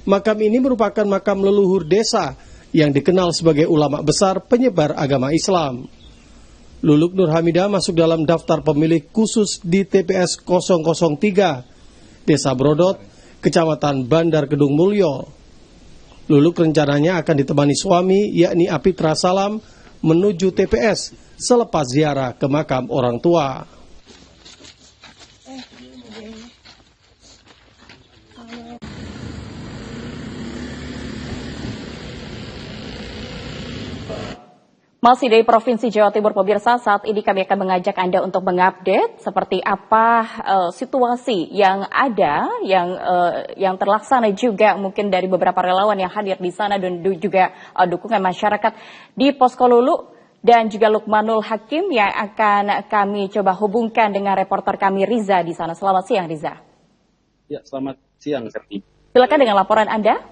Makam ini merupakan makam leluhur desa yang dikenal sebagai ulama besar penyebar agama Islam. Luluk Nur Hamidah masuk dalam daftar pemilih khusus di TPS 003, Desa Brodot, Kecamatan Bandar Kedung Mulyo. Luluk rencananya akan ditemani suami, yakni Apitra Salam, menuju TPS selepas ziarah ke makam orang tua. Masih dari Provinsi Jawa Timur, pemirsa, saat ini kami akan mengajak Anda untuk mengupdate seperti apa situasi yang ada, yang terlaksana juga mungkin dari beberapa relawan yang hadir di sana dan juga dukungan masyarakat di Posko Lulu dan juga Lukmanul Hakim yang akan kami coba hubungkan dengan reporter kami Riza di sana. Selamat siang, Riza. Ya, selamat siang, Serti. Silakan dengan laporan Anda.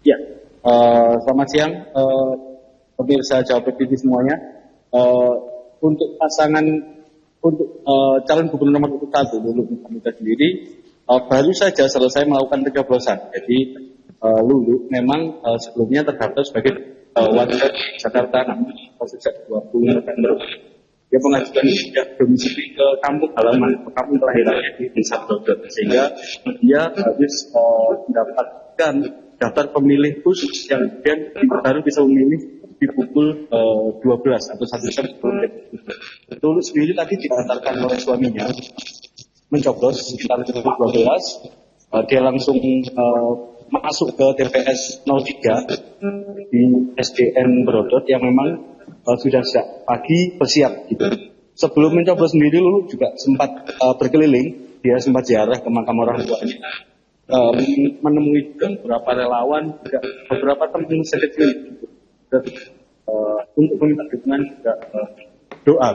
Ya, selamat siang. Pemirsa Jawa TV semuanya, untuk pasangan untuk calon gubernur nomor 1 Lulu Nur Hamidah sendiri baru saja selesai melakukan pencoblosan. Jadi Lulu memang sebelumnya terdaftar sebagai warga Jakarta namun sejak 20 November dia mengajukan pindah domisili ke kampung halaman, ke kampung kelahirannya di Desa Brodot, sehingga dia harus mendapatkan daftar pemilih khusus yang kemudian baru bisa memilih di pukul 12 atau 1 jam sebelum deadline. Lulus sendiri tadi diantarkan oleh suaminya mencoblos sekitar pukul 12. Dia langsung masuk ke TPS 03 di SDN Brodot yang memang sudah sejak pagi bersiap gitu. Sebelum mencoblos sendiri Lulu juga sempat berkeliling, dia sempat ziarah ke makam orang tuanya, menemui juga beberapa relawan, juga beberapa teman sekecil untuk meminta dukungan juga doa.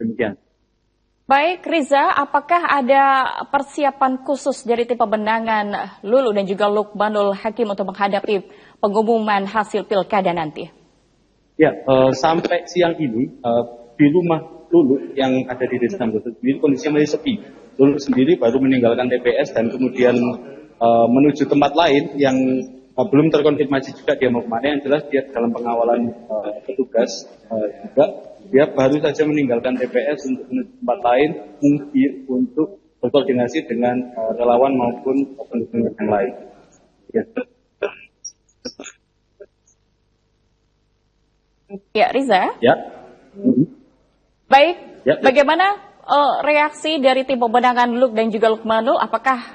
Demikian. Baik, Riza, apakah ada persiapan khusus dari tim pemenangan Lulu dan juga Lukmanul Hakim untuk menghadapi pengumuman hasil pilkada nanti? Ya, sampai siang ini di rumah Lulu yang ada di Desa Brodot sendiri kondisinya masih sepi. Lulu sendiri baru meninggalkan TPS dan kemudian menuju tempat lain yang belum terkonfirmasi juga dia mau kemana. Yang jelas dia dalam pengawalan petugas juga. Dia baru saja meninggalkan TPS untuk menuju tempat lain mungkin untuk berkoordinasi dengan relawan maupun pendukung yang lain. Ya. Ya, Riza. Ya. Baik. Ya. Bagaimana reaksi dari tim pemenangan Luk dan juga Lukmanul? Apakah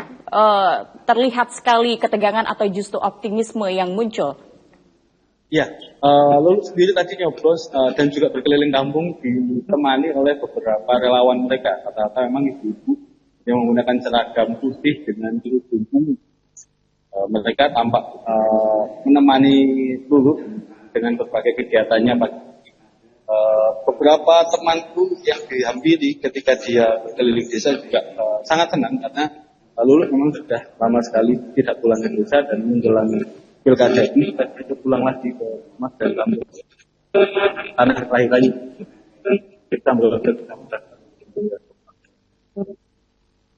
terlihat sekali ketegangan atau justru optimisme yang muncul? Ya, Lulu sendiri tadi nyoblos dan juga berkeliling kampung ditemani oleh beberapa relawan mereka. Rata-rata memang ibu-ibu yang menggunakan seragam putih dengan kerudung ungu. Mereka tampak menemani Lulu dengan berbagai kegiatannya. Beberapa temanku yang dihampiri ketika dia berkeliling desa juga sangat senang karena Lulu memang sudah lama sekali tidak pulang ke desa dan menjalani pilkada ini kita pulang lagi ke rumah dan kampung tanah kelahirannya.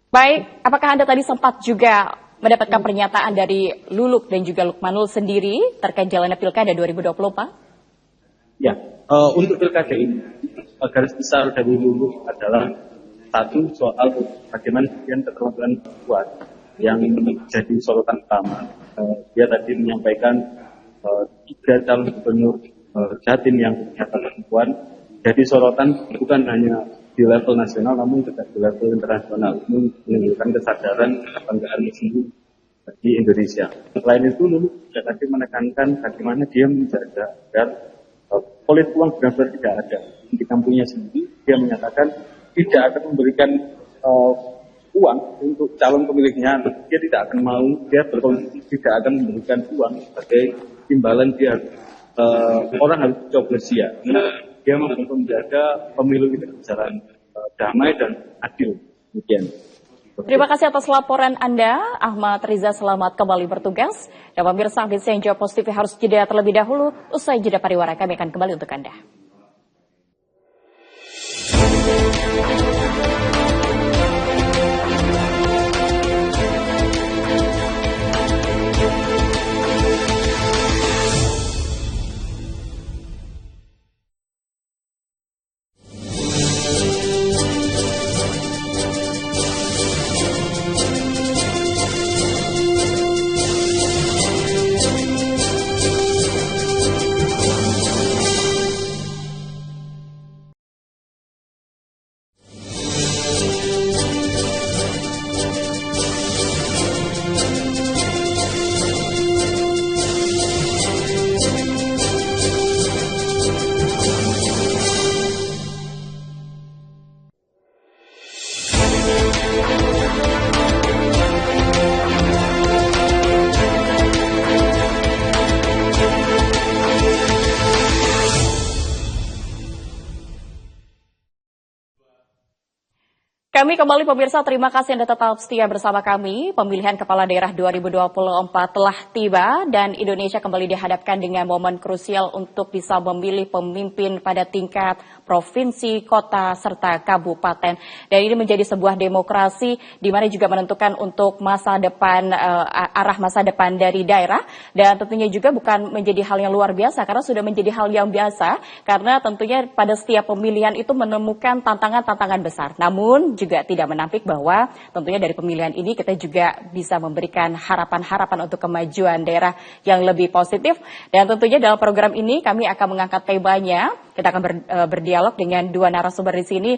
Baik, apakah Anda tadi sempat juga mendapatkan pernyataan dari Luluk dan juga Lukmanul sendiri terkait jalannya pilkada 2024? Ya, untuk pilkada ini garis besar dari Luluk adalah satu soal bagaimana kemudian keterwakilan perempuan yang menjadi sorotan utama. Dia tadi menyampaikan 3 calon gubernur Jatim yang ternyata perempuan jadi sorotan bukan hanya di level nasional namun juga di level internasional. Ini menunjukkan kesadaran kebanggaan sendiri di Indonesia. Selain itu, Lulu juga tadi menekankan bagaimana dia menjaga agar politik uang benar-benar tidak ada di kampungnya sendiri. Dia menyatakan tidak akan memberikan uang untuk calon pemiliknya, dia tidak akan mau, dia berkondisi tidak akan memberikan uang sebagai imbalan dia orang harus coblos dia. Dia mampu menjaga pemilu itu berjalan damai dan adil. Demikian. Terima kasih atas laporan Anda, Ahmad Riza. Selamat kembali bertugas. Dan pemirsa, Update Jawa Post TV harus jeda terlebih dahulu. Usai jeda pariwara, kami akan kembali untuk Anda. Kami kembali pemirsa, terima kasih Anda tetap setia bersama kami. Pemilihan Kepala Daerah 2024 telah tiba dan Indonesia kembali dihadapkan dengan momen krusial untuk bisa memilih pemimpin pada tingkat provinsi, kota, serta kabupaten. Dan ini menjadi sebuah demokrasi di mana juga menentukan untuk masa depan, arah masa depan dari daerah. Dan tentunya juga bukan menjadi hal yang luar biasa, karena sudah menjadi hal yang biasa, karena tentunya pada setiap pemilihan itu menemukan tantangan-tantangan besar. Namun juga tidak menampik bahwa tentunya dari pemilihan ini kita juga bisa memberikan harapan-harapan untuk kemajuan daerah yang lebih positif. Dan tentunya dalam program ini kami akan mengangkat temanya. Kita akan berdialog dengan dua narasumber di sini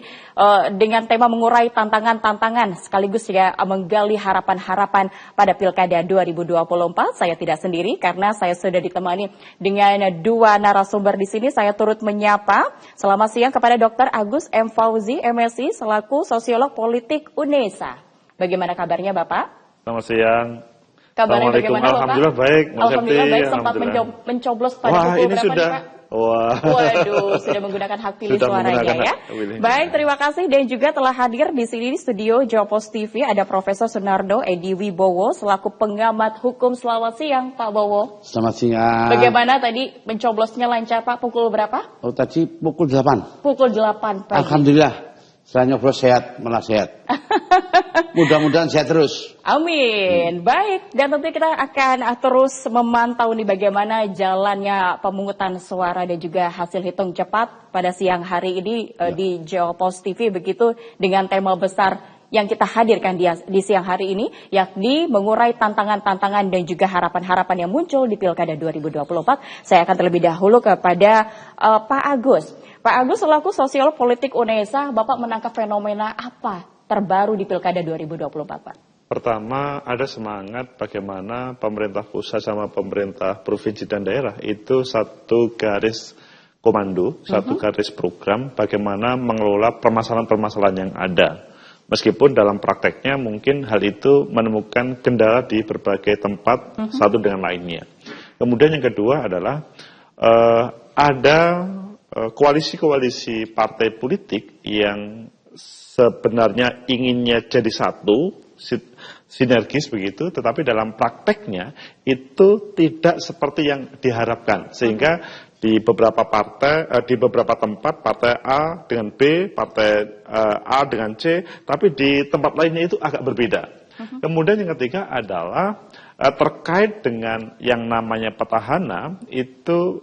dengan tema mengurai tantangan-tantangan sekaligus juga menggali harapan-harapan pada Pilkada 2024. Saya tidak sendiri karena saya sudah ditemani dengan dua narasumber di sini. Saya turut menyapa. Selamat siang kepada Dr. Agus M. Fauzi, MSI, selaku sosiolog politik UNESA. Bagaimana kabarnya Bapak? Selamat siang. Kabarnya bagaimana Bapak? Alhamdulillah baik. Alhamdulillah baik, sempat mencoblos pada pukul berapa sudah. nih Pak? Wah. Waduh, sudah menggunakan hak pilih suaranya ya. Baik, terima kasih dan juga telah hadir di sini di studio Jopos TV ada Profesor Sunardo Edi Wibowo selaku pengamat hukum. Selamat siang Pak Bowo. Selamat siang. Bagaimana tadi mencoblosnya lancar Pak? Pukul berapa? Oh tadi pukul 8. Pukul 8 pagi. Alhamdulillah. Setelah nyoblos sehat, malah sehat. Mudah-mudahan sehat terus. Amin. Baik, dan tentu kita akan terus memantau nih bagaimana jalannya pemungutan suara dan juga hasil hitung cepat pada siang hari ini di Jopos TV begitu dengan tema besar yang kita hadirkan di siang hari ini, yakni mengurai tantangan-tantangan dan juga harapan-harapan yang muncul di Pilkada 2024. Saya akan terlebih dahulu kepada Pak Agus. Pak Agus selaku sosiolog politik UNESA, Bapak menangkap fenomena apa terbaru di Pilkada 2024, Pak? Pertama, ada semangat bagaimana pemerintah pusat sama pemerintah provinsi dan daerah itu satu garis komando, satu garis program bagaimana mengelola permasalahan-permasalahan yang ada. Meskipun dalam prakteknya mungkin hal itu menemukan kendala di berbagai tempat satu dengan lainnya. Kemudian yang kedua adalah ada koalisi-koalisi partai politik yang sebenarnya inginnya jadi satu, sinergis begitu, tetapi dalam prakteknya itu tidak seperti yang diharapkan. Sehingga di beberapa partai, di beberapa tempat partai A dengan B, partai A dengan C, tapi di tempat lainnya itu agak berbeda. Kemudian yang ketiga adalah terkait dengan yang namanya petahana, itu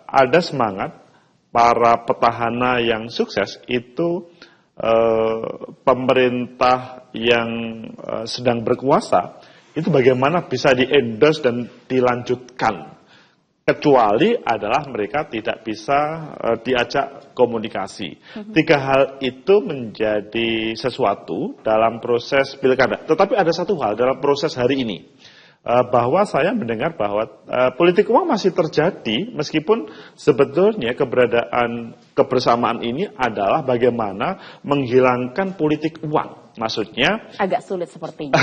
ada semangat para petahana yang sukses itu pemerintah yang sedang berkuasa itu bagaimana bisa di-endorse dan dilanjutkan, kecuali adalah mereka tidak bisa diajak komunikasi. Tiga hal itu menjadi sesuatu dalam proses pilkada. Tetapi ada satu hal dalam proses hari ini, bahwa saya mendengar bahwa politik uang masih terjadi, meskipun sebetulnya kebersamaan ini adalah bagaimana menghilangkan politik uang. Maksudnya agak sulit sepertinya.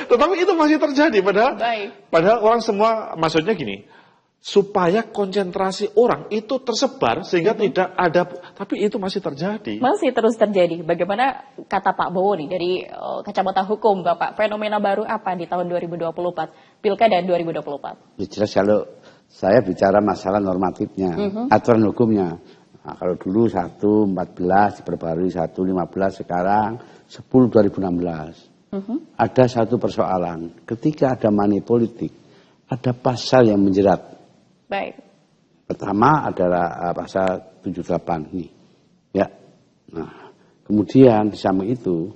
Tetapi itu masih terjadi, padahal orang semua, maksudnya gini, supaya konsentrasi orang itu tersebar sehingga tidak ada, tapi itu masih terjadi. Masih terus terjadi. Bagaimana kata Pak Bowo nih dari kacamata hukum Bapak, fenomena baru apa di tahun 2024, Pilkada 2024? Ya jelas kalau saya bicara masalah normatifnya, aturan hukumnya. Nah, kalau dulu 1.14 diperbarui 1.15, sekarang 10.2016. Ada satu persoalan, ketika ada money politik, ada pasal yang menjerat. Baik. Pertama adalah pasal 78 nih. Ya. Nah, kemudian di samping itu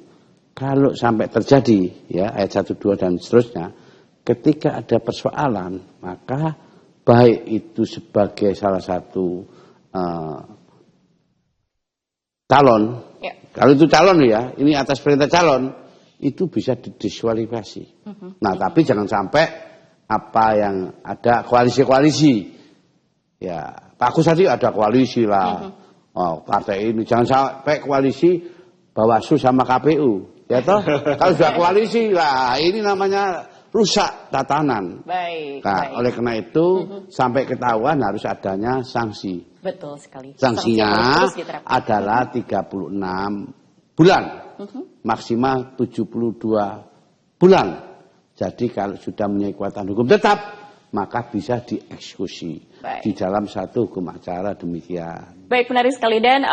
kalau sampai terjadi ya ayat 1, 2 dan seterusnya, ketika ada persoalan, maka baik itu sebagai salah satu calon, kalau itu calon ya, ini atas perintah calon, itu bisa didiskualifikasi. Nah, tapi jangan sampai apa yang ada koalisi-koalisi, ya bagus tadi ada koalisi lah, partai ini jangan sampai koalisi Bawaslu sama KPU, ya toh, kalau sudah koalisi lah ini namanya rusak tatanan. Nah, oleh karena itu sampai ketahuan harus adanya sanksi. Betul sekali. Sanksinya adalah 36 bulan, maksimal 72 bulan. Jadi kalau sudah mempunyai kekuatan hukum tetap, maka bisa dieksekusi. di dalam satu hukum acara demikian. Baik, menarik sekali. Dan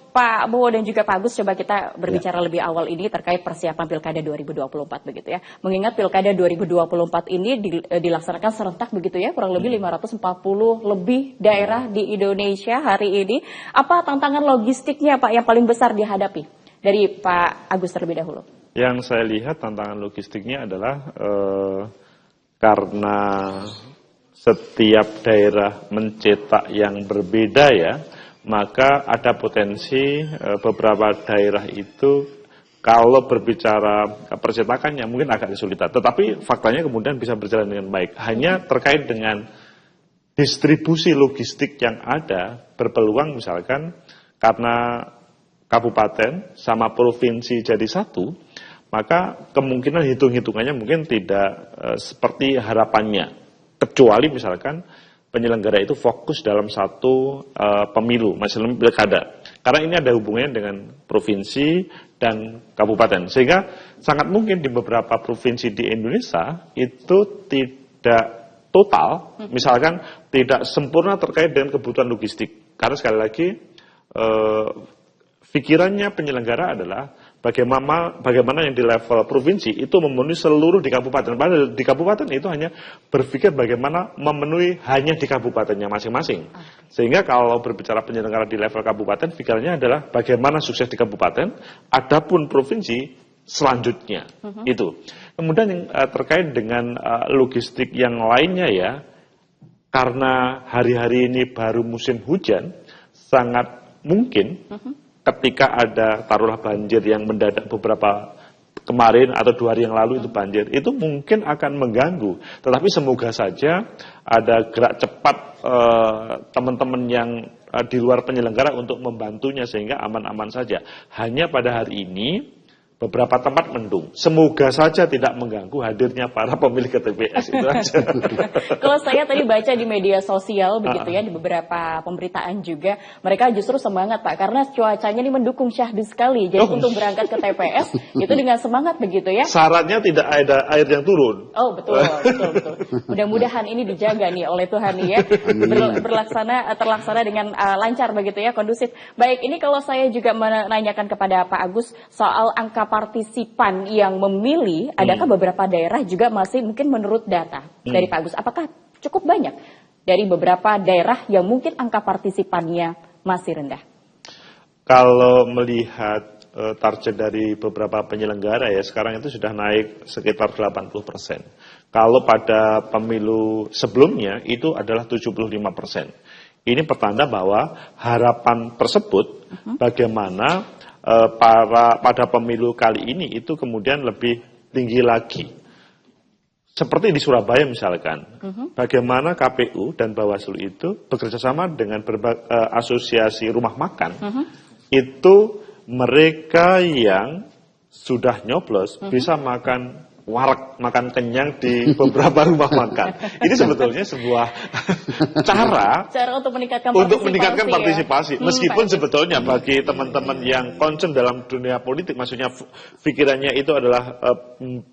Pak Bowo dan juga Pak Agus, coba kita berbicara lebih awal ini terkait persiapan Pilkada 2024 begitu ya. Mengingat Pilkada 2024 ini dilaksanakan serentak begitu ya, kurang lebih 540 lebih daerah di Indonesia hari ini. Apa tantangan logistiknya Pak yang paling besar dihadapi? Dari Pak Agus terlebih dahulu. Yang saya lihat tantangan logistiknya adalah karena setiap daerah mencetak yang berbeda ya, maka ada potensi beberapa daerah itu kalau berbicara percetakannya mungkin agak kesulitan. Tetapi faktanya kemudian bisa berjalan dengan baik. Hanya terkait dengan distribusi logistik yang ada, berpeluang misalkan karena kabupaten sama provinsi jadi satu, maka kemungkinan hitung-hitungannya mungkin tidak seperti harapannya. Kecuali misalkan penyelenggara itu fokus dalam satu pemilu, misalnya pilkada. Karena ini ada hubungannya dengan provinsi dan kabupaten. Sehingga sangat mungkin di beberapa provinsi di Indonesia itu tidak total, misalkan tidak sempurna terkait dengan kebutuhan logistik. Karena sekali lagi, pikirannya penyelenggara adalah bagaimana yang di level provinsi itu memenuhi seluruh di kabupaten. Padahal di kabupaten itu hanya berpikir bagaimana memenuhi hanya di kabupatennya masing-masing. Sehingga kalau berbicara penyelenggara di level kabupaten, pikirannya adalah bagaimana sukses di kabupaten, adapun provinsi selanjutnya. Itu. Kemudian yang terkait dengan logistik yang lainnya ya, karena hari-hari ini baru musim hujan, sangat mungkin ketika ada taruhlah banjir yang mendadak beberapa kemarin atau 2 hari yang lalu itu banjir, itu mungkin akan mengganggu. Tetapi semoga saja ada gerak cepat teman-teman yang di luar penyelenggara untuk membantunya sehingga aman-aman saja. Hanya pada hari ini beberapa tempat mendung. Semoga saja tidak mengganggu hadirnya para pemilih ke TPS itu aja. Kalau saya tadi baca di media sosial begitu ya, di beberapa pemberitaan juga, mereka justru semangat Pak, karena cuacanya ini mendukung syahdu sekali. Jadi untuk berangkat ke TPS itu dengan semangat begitu ya. Syaratnya tidak ada air yang turun. Oh betul. Mudah-mudahan ini dijaga nih oleh Tuhan ya, terlaksana dengan lancar begitu ya, kondusif. Baik, ini kalau saya juga menanyakan kepada Pak Agus soal angka partisipan yang memilih, adakah beberapa daerah juga masih mungkin menurut data dari Pak Agus, apakah cukup banyak dari beberapa daerah yang mungkin angka partisipannya masih rendah? Kalau melihat target dari beberapa penyelenggara ya, sekarang itu sudah naik sekitar 80%. Kalau pada pemilu sebelumnya itu adalah 75%. Ini pertanda bahwa harapan tersebut bagaimana pada pemilu kali ini itu kemudian lebih tinggi lagi. Seperti di Surabaya misalkan, bagaimana KPU dan Bawaslu itu bekerjasama dengan asosiasi rumah makan, itu mereka yang sudah nyoblos bisa makan warak, makan kenyang di beberapa rumah makan. Ini sebetulnya sebuah cara untuk meningkatkan partisipasi. Meskipun sebetulnya bagi teman-teman yang concern dalam dunia politik, maksudnya pikirannya itu adalah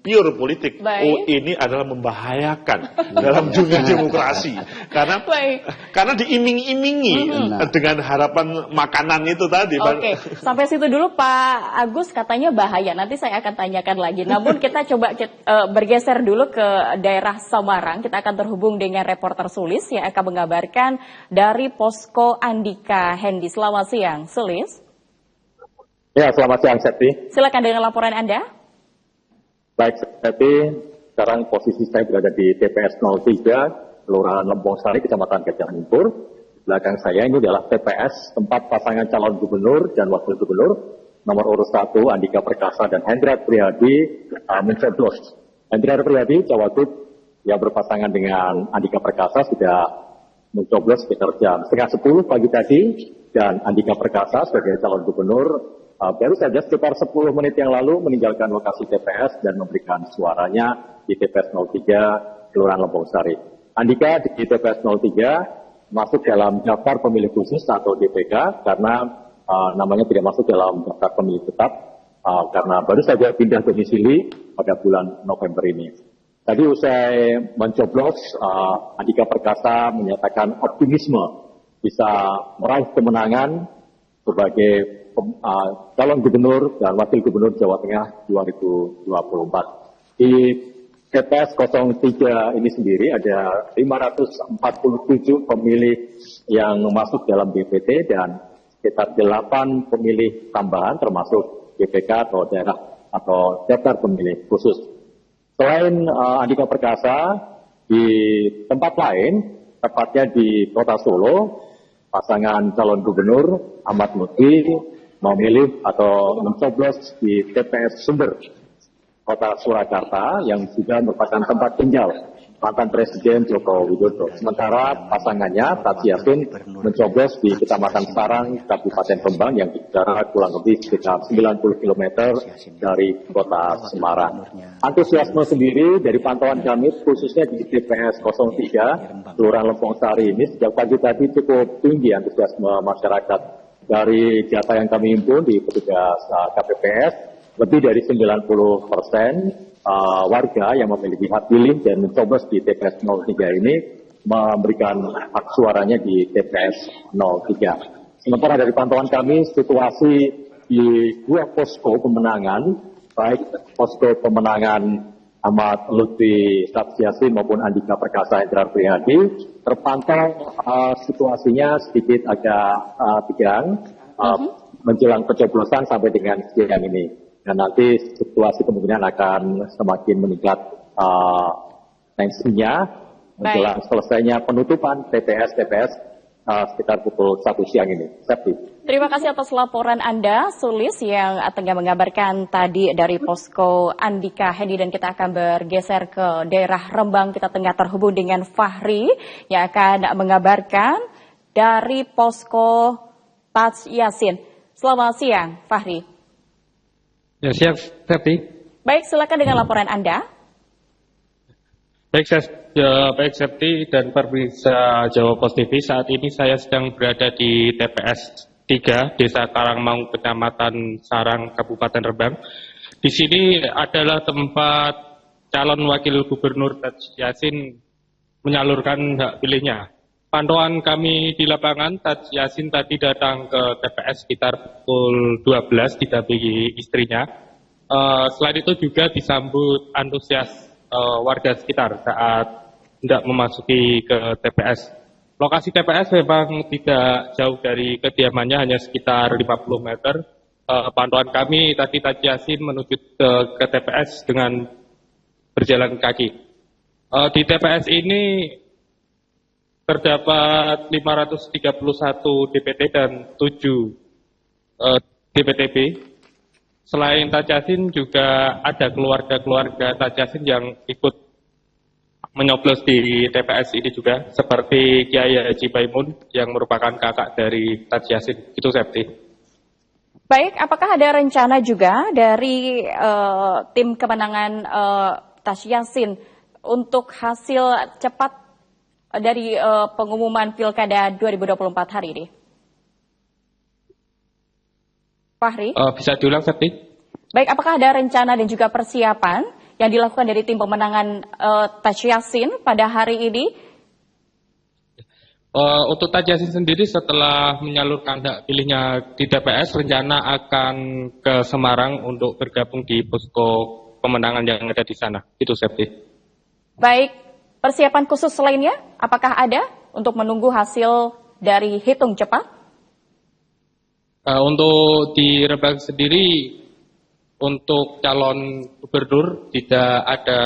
pure politik. Ini adalah membahayakan dalam dunia demokrasi. Karena diiming-imingi dengan harapan makanan itu tadi. Oke, sampai situ dulu Pak Agus, katanya bahaya. Nanti saya akan tanyakan lagi. Namun kita coba bergeser dulu ke daerah Semarang. Kita akan terhubung dengan reporter Sulis yang akan mengabarkan dari Posko Andika Hendi. Selamat siang, Sulis. Ya, selamat siang, Septi. Silakan dengan laporan Anda. Baik, Septi. Sekarang posisi saya berada di TPS 03, Kelurahan Lempong Sari, Kecamatan Gajah Limpur. Belakang saya ini adalah TPS tempat pasangan calon gubernur dan wakil gubernur nomor urut 1 Andika Perkasa dan Hendra Priyadi mencoblos. Hendra Priyadi Cawagup yang berpasangan dengan Andika Perkasa sudah mencoblos sekitar jam 9:30 pagi tadi, dan Andika Perkasa sebagai calon gubernur baru saja sekitar 10 menit yang lalu meninggalkan lokasi TPS dan memberikan suaranya di TPS 03 Kelurahan Lempong Sari. Andika di TPS 03 masuk dalam daftar pemilih khusus atau DPK karena namanya tidak masuk dalam daftar pemilih tetap karena baru saja pindah domisili pada bulan November ini. Tadi usai mencoblos, Andika Perkasa menyatakan optimisme bisa meraih kemenangan sebagai calon gubernur dan wakil gubernur Jawa Tengah 2024. Di TPS 03 ini sendiri ada 547 pemilih yang masuk dalam DPT dan sekitar 8 pemilih tambahan termasuk DPK atau daerah atau daftar pemilih khusus. Selain Andika Perkasa, di tempat lain, tepatnya di Kota Solo, pasangan calon gubernur Ahmad Lutfi memilih atau mencoblos di TPS Sumber Kota Surakarta yang juga merupakan tempat tinggal mantan Presiden Joko Widodo. Sementara pasangannya Tats Yassin mencoblos di Kecamatan Sarang, Kabupaten Rembang yang berjarak kurang lebih sekitar 90 km dari Kota Semarang. Antusiasme sendiri dari pantauan kami khususnya di TPS 03 Kelurahan Lempong Sari ini sejak pagi tadi cukup tinggi antusiasme masyarakat. Dari data yang kami himpun di petugas KPPS, lebih dari 90% warga yang memiliki hak pilih dan mencoblos di TPS 03 ini memberikan hak suaranya di TPS 03. Sementara dari pantauan kami, situasi di dua posko pemenangan, baik posko pemenangan Ahmad Lutfi Tats Yassin maupun Andika Perkasa Hendrar Prihadi, terpantau situasinya sedikit agak tegang menjelang pencoblosan sampai dengan siang ini. Dan nanti situasi kemungkinan akan semakin meningkat tensinya menjelang selesainya penutupan TPS sekitar pukul 1 siang ini. Septi. Terima kasih atas laporan Anda, Sulis, yang tengah mengabarkan tadi dari posko Andika Hendi, dan kita akan bergeser ke daerah Rembang. Kita tengah terhubung dengan Fahri yang akan mengabarkan dari posko Tats Yassin. Selamat siang, Fahri. Ya, siap, Septi. Baik, silakan dengan laporan Anda. Baik, Septi dan pemirsa Jawa Post TV. Saat ini saya sedang berada di TPS 3, Desa Karangmangu, Kecamatan Sarang, Kabupaten Rembang. Di sini adalah tempat calon wakil gubernur Tats Yassin menyalurkan hak pilihnya. Pantauan kami di lapangan, Tats Yassin tadi datang ke TPS sekitar pukul 12 didampingi istrinya. Selain itu juga disambut antusias warga sekitar saat hendak memasuki ke TPS. Lokasi TPS memang tidak jauh dari kediamannya, hanya sekitar 50 meter. Pantauan kami tadi Tats Yassin menuju ke TPS dengan berjalan kaki. Di TPS ini terdapat 531 DPT dan 7 DPTB. Selain Tats Yassin juga ada keluarga-keluarga Tats Yassin yang ikut menyoblos di TPS ini juga, seperti Kiai Haji Baimun yang merupakan kakak dari Tats Yassin. Itu Septi. Baik, apakah ada rencana juga dari tim kemenangan Tats Yassin untuk hasil cepat dari pengumuman Pilkada 2024 hari ini? Fahri? Bisa diulang, Septi? Baik, apakah ada rencana dan juga persiapan yang dilakukan dari tim pemenangan Tats Yassin pada hari ini? Untuk Tats Yassin sendiri setelah menyalurkan hak pilihnya di TPS, rencana akan ke Semarang untuk bergabung di posko pemenangan yang ada di sana. Itu Septi. Baik. Persiapan khusus lainnya, apakah ada untuk menunggu hasil dari hitung cepat? Untuk di Rembang sendiri, untuk calon gubernur tidak ada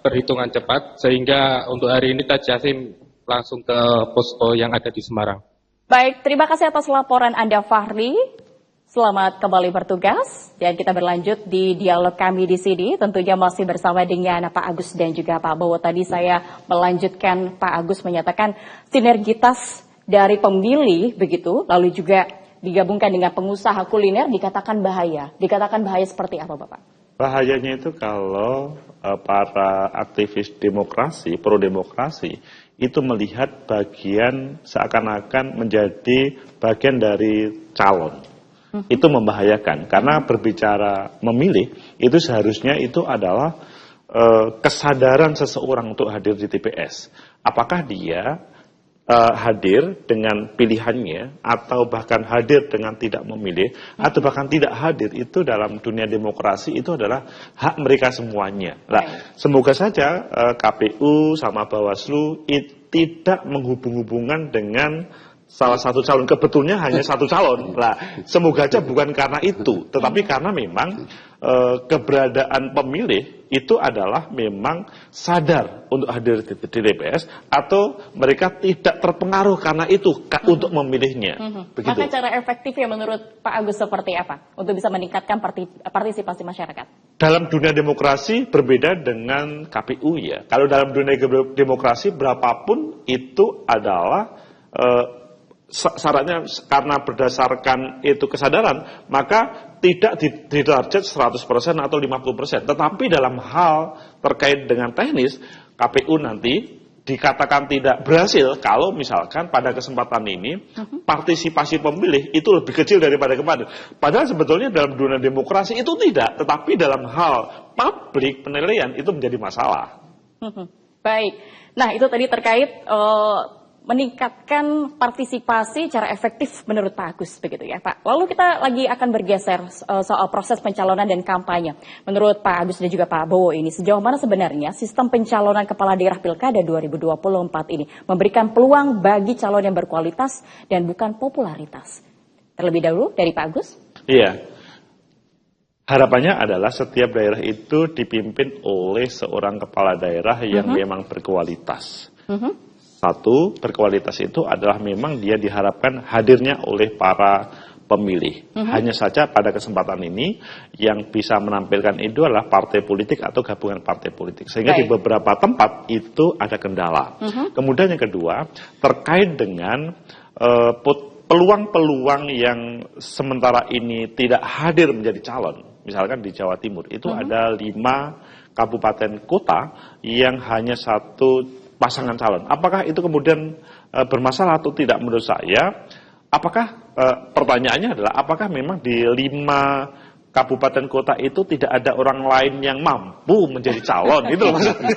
perhitungan cepat, sehingga untuk hari ini Tats Yassin langsung ke posko yang ada di Semarang. Baik, terima kasih atas laporan Anda, Fahri. Selamat kembali bertugas, dan kita berlanjut di dialog kami di sini. Tentunya masih bersama dengan Pak Agus dan juga Pak Bowo. Tadi saya melanjutkan, Pak Agus menyatakan sinergitas dari pemilih begitu, lalu juga digabungkan dengan pengusaha kuliner dikatakan bahaya. Dikatakan bahaya seperti apa, Bapak? Bahayanya itu kalau para aktivis demokrasi, pro demokrasi, itu melihat bagian seakan-akan menjadi bagian dari calon. Itu membahayakan, karena berbicara memilih itu seharusnya itu adalah kesadaran seseorang untuk hadir di TPS. Apakah dia hadir dengan pilihannya, atau bahkan hadir dengan tidak memilih, atau bahkan tidak hadir, itu dalam dunia demokrasi itu adalah hak mereka semuanya. Nah, semoga saja KPU sama Bawaslu tidak menghubung-hubungkan dengan salah satu calon, kebetulannya hanya satu calon. Nah, semoga aja bukan karena itu, tetapi karena memang keberadaan pemilih itu adalah memang sadar untuk hadir di TPS, atau mereka tidak terpengaruh karena itu untuk memilihnya. Begitu. Maka cara efektifnya menurut Pak Agus seperti apa untuk bisa meningkatkan partisipasi masyarakat? Dalam dunia demokrasi berbeda dengan KPU ya. Kalau dalam dunia demokrasi berapapun itu adalah syaratnya karena berdasarkan itu kesadaran, maka tidak ditarget 100% atau 50%. Tetapi dalam hal terkait dengan teknis, KPU nanti dikatakan tidak berhasil kalau misalkan pada kesempatan ini partisipasi pemilih itu lebih kecil daripada kemarin. Padahal sebetulnya dalam dunia demokrasi itu tidak, tetapi dalam hal publik penilaian itu menjadi masalah. Baik, nah itu tadi terkait meningkatkan partisipasi cara efektif menurut Pak Agus, begitu ya Pak. Lalu kita lagi akan bergeser soal proses pencalonan dan kampanye. Menurut Pak Agus dan juga Pak Bowo ini, sejauh mana sebenarnya sistem pencalonan kepala daerah Pilkada 2024 ini memberikan peluang bagi calon yang berkualitas dan bukan popularitas? Terlebih dahulu dari Pak Agus. Iya. Harapannya adalah setiap daerah itu dipimpin oleh seorang kepala daerah yang memang berkualitas. Satu, berkualitas itu adalah memang dia diharapkan hadirnya oleh para pemilih. Hanya saja pada kesempatan ini yang bisa menampilkan itu adalah partai politik atau gabungan partai politik. Sehingga di beberapa tempat itu ada kendala. Kemudian yang kedua, terkait dengan peluang-peluang yang sementara ini tidak hadir menjadi calon. Misalkan di Jawa Timur itu ada 5 kabupaten kota yang hanya satu pasangan calon. Apakah itu kemudian bermasalah atau tidak? Menurut saya, apakah pertanyaannya adalah apakah memang di 5 kabupaten kota itu tidak ada orang lain yang mampu menjadi calon? Itu maksudnya.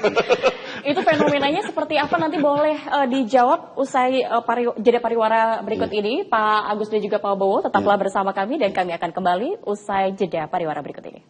Itu fenomenanya seperti apa, nanti boleh dijawab usai jeda pariwara berikut ini. Pak Agus dan juga Pak Bowo tetaplah bersama kami dan kami akan kembali usai jeda pariwara berikut ini.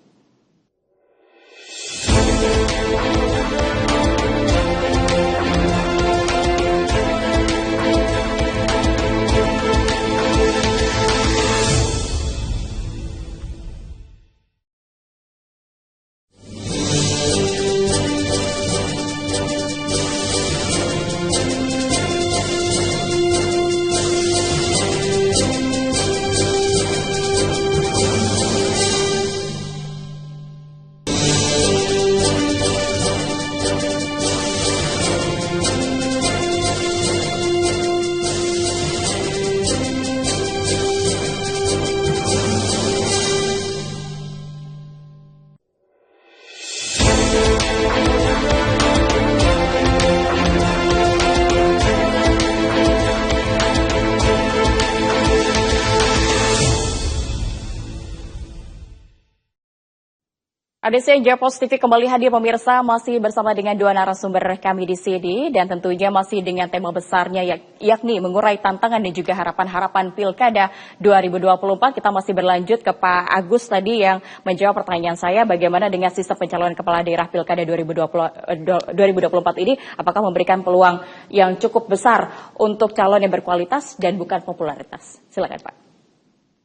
ADC Japos TV kembali hadir pemirsa, masih bersama dengan 2 narasumber kami di sini dan tentunya masih dengan tema besarnya yakni mengurai tantangan dan juga harapan-harapan Pilkada 2024. Kita masih berlanjut ke Pak Agus tadi yang menjawab pertanyaan saya bagaimana dengan sistem pencalonan kepala daerah Pilkada 2024 ini, apakah memberikan peluang yang cukup besar untuk calon yang berkualitas dan bukan popularitas. Silakan Pak.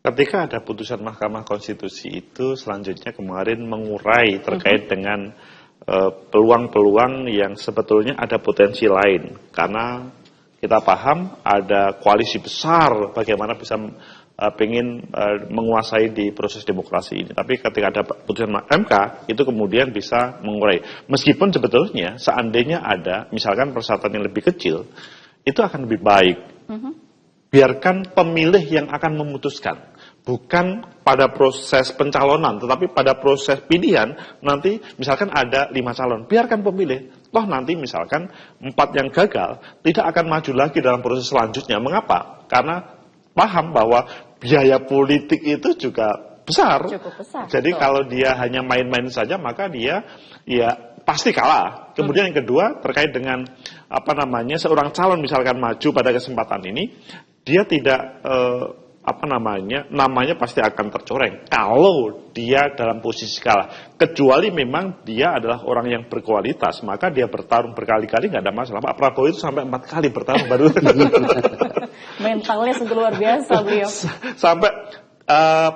Ketika ada putusan Mahkamah Konstitusi itu selanjutnya kemarin mengurai terkait dengan peluang-peluang yang sebetulnya ada potensi lain. Karena kita paham ada koalisi besar bagaimana bisa pengen menguasai di proses demokrasi ini. Tapi ketika ada putusan MK itu kemudian bisa mengurai. Meskipun sebetulnya seandainya ada misalkan persyaratan yang lebih kecil, itu akan lebih baik. Biarkan pemilih yang akan memutuskan. Bukan pada proses pencalonan, tetapi pada proses pilihan, nanti misalkan ada 5 calon, biarkan pemilih. Toh nanti misalkan 4 yang gagal, tidak akan maju lagi dalam proses selanjutnya. Mengapa? Karena paham bahwa biaya politik itu juga besar. Cukup besar. Jadi kalau dia hanya main-main saja, maka dia ya pasti kalah. Kemudian yang kedua terkait dengan seorang calon misalkan maju pada kesempatan ini, dia tidak namanya pasti akan tercoreng kalau dia dalam posisi kalah. Kecuali memang dia adalah orang yang berkualitas, maka dia bertarung berkali-kali nggak ada masalah. Pak Prabowo itu sampai 4 kali bertarung baru. Mentalnya sungguh luar biasa beliau. Sampai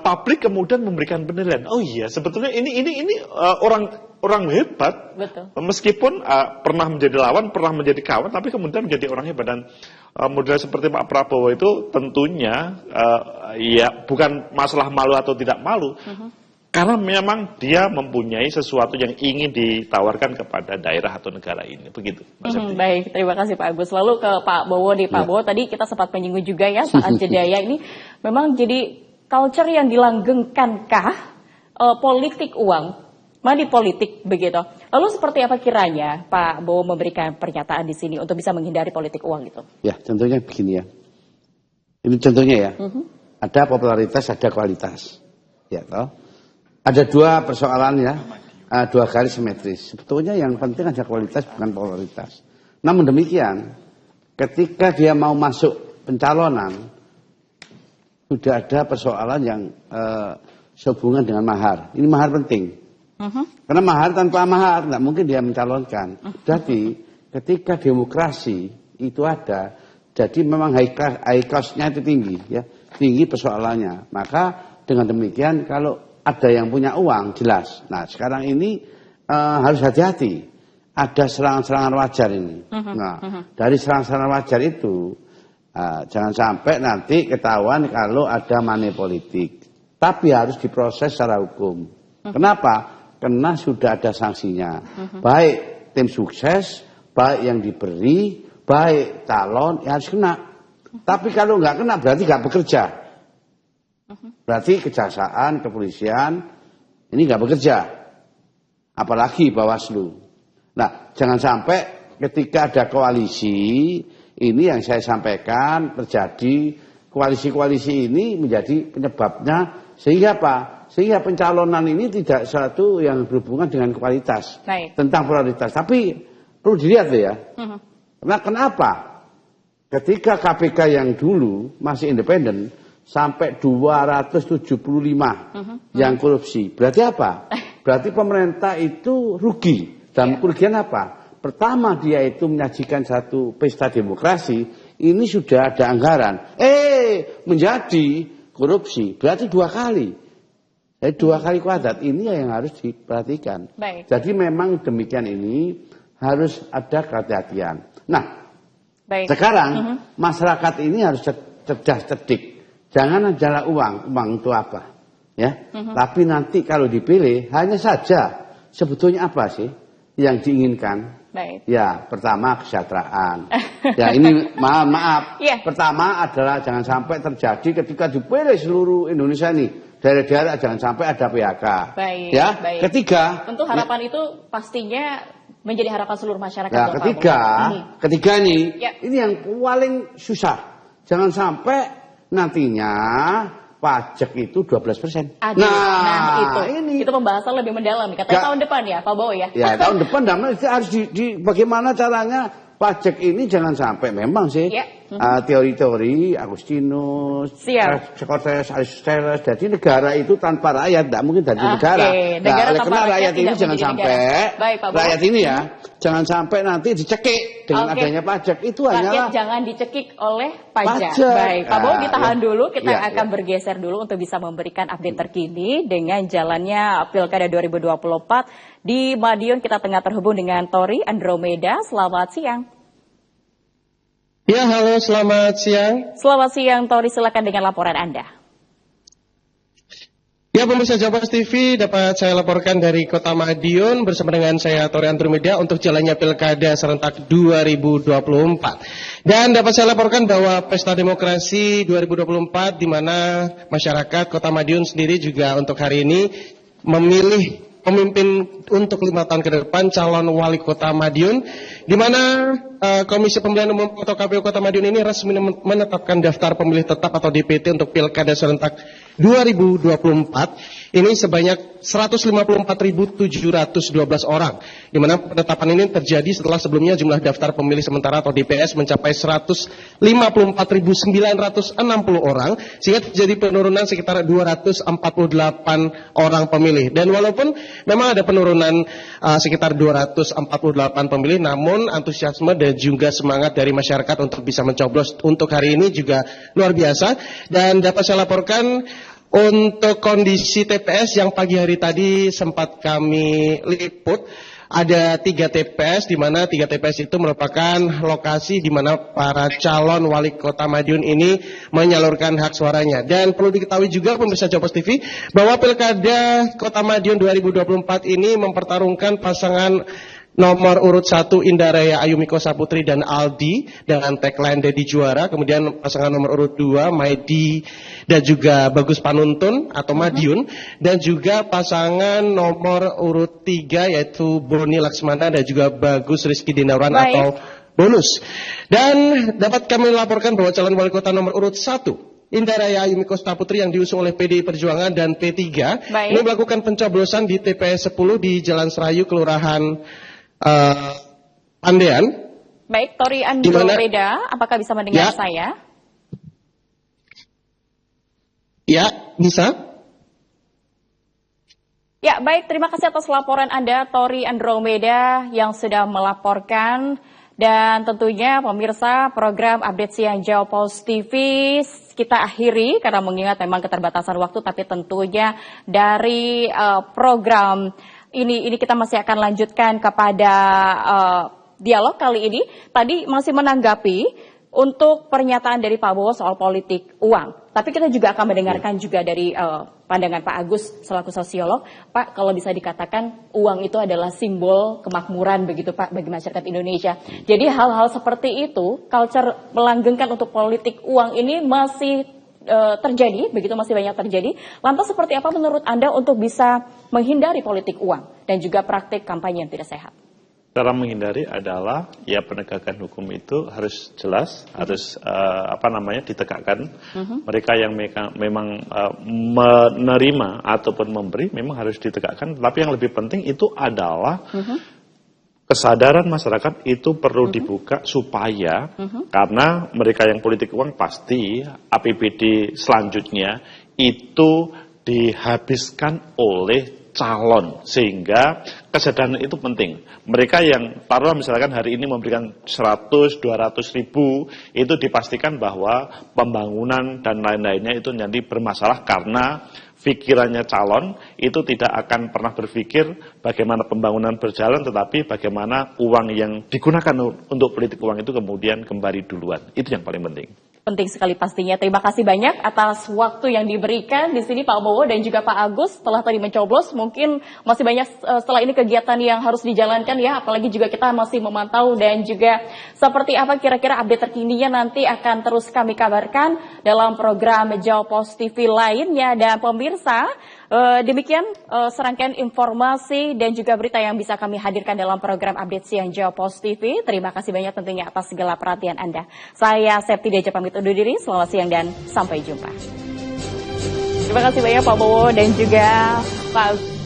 publik kemudian memberikan penilaian. Oh iya, sebetulnya ini orang hebat. Betul. Meskipun pernah menjadi lawan, pernah menjadi kawan, tapi kemudian menjadi orang hebat. Dan model seperti Pak Prabowo itu tentunya ya bukan masalah malu atau tidak malu, karena memang dia mempunyai sesuatu yang ingin ditawarkan kepada daerah atau negara ini. Begitu. Baik, terima kasih Pak Agus. Lalu ke Pak Bowo nih, Pak Bowo tadi kita sempat menyinggung juga ya saat jeda ya, ini memang jadi culture yang dilanggengkankah politik uang? Money politik begitu. Lalu seperti apa kiranya Pak Bowo memberikan pernyataan di sini untuk bisa menghindari politik uang itu? Ya, contohnya begini ya. Ini contohnya ya. Ada popularitas, ada kualitas. Ya, toh. Ada 2 persoalan ya. 2 kali simetris. Sebetulnya yang penting ada kualitas bukan popularitas. Namun demikian, ketika dia mau masuk pencalonan, sudah ada persoalan yang sehubungan dengan mahar. Ini mahar penting. Karena mahar tanpa mahar nggak mungkin dia mencalonkan. Jadi ketika demokrasi itu ada, jadi memang high cost-nya itu tinggi, ya, tinggi persoalannya. Maka dengan demikian kalau ada yang punya uang jelas. Nah sekarang ini harus hati-hati. Ada serangan-serangan wajar ini. Nah dari serangan-serangan wajar itu jangan sampai nanti ketahuan kalau ada money politik. Tapi harus diproses secara hukum. Kenapa? Karena sudah ada sanksinya. Baik tim sukses, baik yang diberi, baik calon, ya harus kena. Tapi kalau nggak kena berarti nggak bekerja. Berarti kejaksaan, kepolisian, ini nggak bekerja. Apalagi Bawaslu. Nah, jangan sampai ketika ada koalisi, ini yang saya sampaikan terjadi, koalisi-koalisi ini menjadi penyebabnya, sehingga apa? Sehingga pencalonan ini tidak satu yang berhubungan dengan kualitas. Baik. Tentang prioritas. Tapi perlu dilihat ya. Karena kenapa? Ketika KPK yang dulu masih independen sampai 275 yang korupsi. Berarti apa? Berarti pemerintah itu rugi. Dan kerugian apa? Pertama dia itu menyajikan satu pesta demokrasi. Ini sudah ada anggaran. Menjadi korupsi. Berarti 2 kali. Jadi 2 kali kuadrat, ini yang harus diperhatikan. Baik. Jadi memang demikian ini harus ada kehati-hatian. Nah, sekarang masyarakat ini harus cerdas cerdik. Jangan adalah uang itu apa, ya. Tapi nanti kalau dipilih hanya saja sebetulnya apa sih yang diinginkan? Baik. Ya, pertama kesejahteraan. Ya ini maaf. Pertama adalah jangan sampai terjadi ketika dipilih seluruh Indonesia ini. Daerah-daerah jangan sampai ada PHK. Baik, ya. Baik. Ketiga. Tentu harapan itu pastinya menjadi harapan seluruh masyarakat. Ya, ketiga ini yang paling susah. Jangan sampai nantinya pajak itu 12%. Nah, itu pembahasan lebih mendalam. Katanya tahun depan ya, Pak Bowo ya. Ya, tahun depan harus bagaimana caranya pajak ini jangan sampai memang sih teori-teori Agustinus, Socrates, Aristoteles, jadi negara itu tanpa rakyat tidak mungkin jadi negara. Nah, karena rakyat ini jangan sampai rakyat ini ya, jangan sampai nanti dicekik dengan adanya pajak itu hanyalah jangan dicekik oleh pajak. Baik, Pak Bowo ditahan dulu, kita akan bergeser dulu untuk bisa memberikan update terkini dengan jalannya Pilkada 2024 di Madiun. Kita tengah terhubung dengan Tori Andromeda. Selamat siang. Ya, halo, selamat siang. Selamat siang, Tori, silakan dengan laporan Anda. Ya, pemirsa Jawas TV, dapat saya laporkan dari Kota Madiun bersama dengan saya Tori Andromeda untuk jalannya Pilkada serentak 2024. Dan dapat saya laporkan bahwa Pesta Demokrasi 2024 di mana masyarakat Kota Madiun sendiri juga untuk hari ini memilih pemimpin untuk 5 tahun ke depan, calon wali kota Madiun, di mana Komisi Pemilihan Umum atau KPU Kota Madiun ini resmi menetapkan daftar pemilih tetap atau DPT untuk Pilkada serentak 2024 ini sebanyak 154.712 orang, di mana penetapan ini terjadi setelah sebelumnya jumlah daftar pemilih sementara atau DPS mencapai 154.960 orang, sehingga terjadi penurunan sekitar 248 orang pemilih. Dan walaupun memang ada penurunan sekitar 248 pemilih, namun antusiasme dan juga semangat dari masyarakat untuk bisa mencoblos untuk hari ini juga luar biasa. Dan dapat saya laporkan untuk kondisi TPS yang pagi hari tadi sempat kami liput, ada 3 TPS, di mana 3 TPS itu merupakan lokasi di mana para calon wali kota Madiun ini menyalurkan hak suaranya. Dan perlu diketahui juga pemirsa Jopos TV bahwa Pilkada Kota Madiun 2024 ini mempertarungkan pasangan nomor urut 1 Indaraya Ayumiko Saputri dan Aldi dengan tagline Dedi Juara. Kemudian pasangan nomor urut 2 Maidi dan juga Bagus Panuntun atau Madiun. Dan juga pasangan nomor urut 3 yaitu Boni Laksmana dan juga Bagus Rizky Dinauran atau Bonus. Dan dapat kami laporkan bahwa calon wali kota nomor urut 1 Indaraya Ayumiko Saputri yang diusung oleh PDI Perjuangan dan P3 ini melakukan pencoblosan di TPS 10 di Jalan Serayu, Kelurahan Pandean. Baik, Tori Andromeda, apakah bisa mendengar saya? Ya, bisa. Ya, baik, terima kasih atas laporan Anda, Tori Andromeda, yang sudah melaporkan. Dan tentunya pemirsa, program Update Siang Jopos TV kita akhiri karena mengingat memang keterbatasan waktu, tapi tentunya dari program ini kita masih akan lanjutkan kepada dialog kali ini. Tadi masih menanggapi untuk pernyataan dari Pak Bowo soal politik uang. Tapi kita juga akan mendengarkan juga dari pandangan Pak Agus selaku sosiolog. Pak, kalau bisa dikatakan uang itu adalah simbol kemakmuran begitu Pak bagi masyarakat Indonesia. Jadi hal-hal seperti itu, culture melanggengkan untuk politik uang ini masih terjadi, begitu masih banyak terjadi. Lantas seperti apa menurut Anda untuk bisa menghindari politik uang dan juga praktik kampanye yang tidak sehat? Cara menghindari adalah ya penegakan hukum itu harus jelas, harus ditegakkan. Mereka yang memang menerima ataupun memberi memang harus ditegakkan. Tapi yang lebih penting itu adalah kesadaran masyarakat itu perlu dibuka supaya karena mereka yang politik uang pasti APBD selanjutnya itu dihabiskan oleh calon, sehingga kesadaran itu penting. Mereka yang taruhlah misalkan hari ini memberikan 100-200 ribu, itu dipastikan bahwa pembangunan dan lain-lainnya itu nanti bermasalah karena pikirannya calon itu tidak akan pernah berpikir bagaimana pembangunan berjalan, tetapi bagaimana uang yang digunakan untuk politik uang itu kemudian kembali duluan. Itu yang paling penting. Penting sekali pastinya. Terima kasih banyak atas waktu yang diberikan di sini Pak Bowo dan juga Pak Agus setelah tadi mencoblos. Mungkin masih banyak setelah ini kegiatan yang harus dijalankan ya, apalagi juga kita masih memantau dan juga seperti apa kira-kira update terkininya nanti akan terus kami kabarkan dalam program Jopos TV lainnya. Dan pemirsa, demikian serangkaian informasi dan juga berita yang bisa kami hadirkan dalam program Update Siang Jopos TV. Terima kasih banyak tentunya atas segala perhatian Anda. Saya Septi Deja pamit undur diri. Selamat siang dan sampai jumpa. Terima kasih banyak Pak Bowo dan juga Pak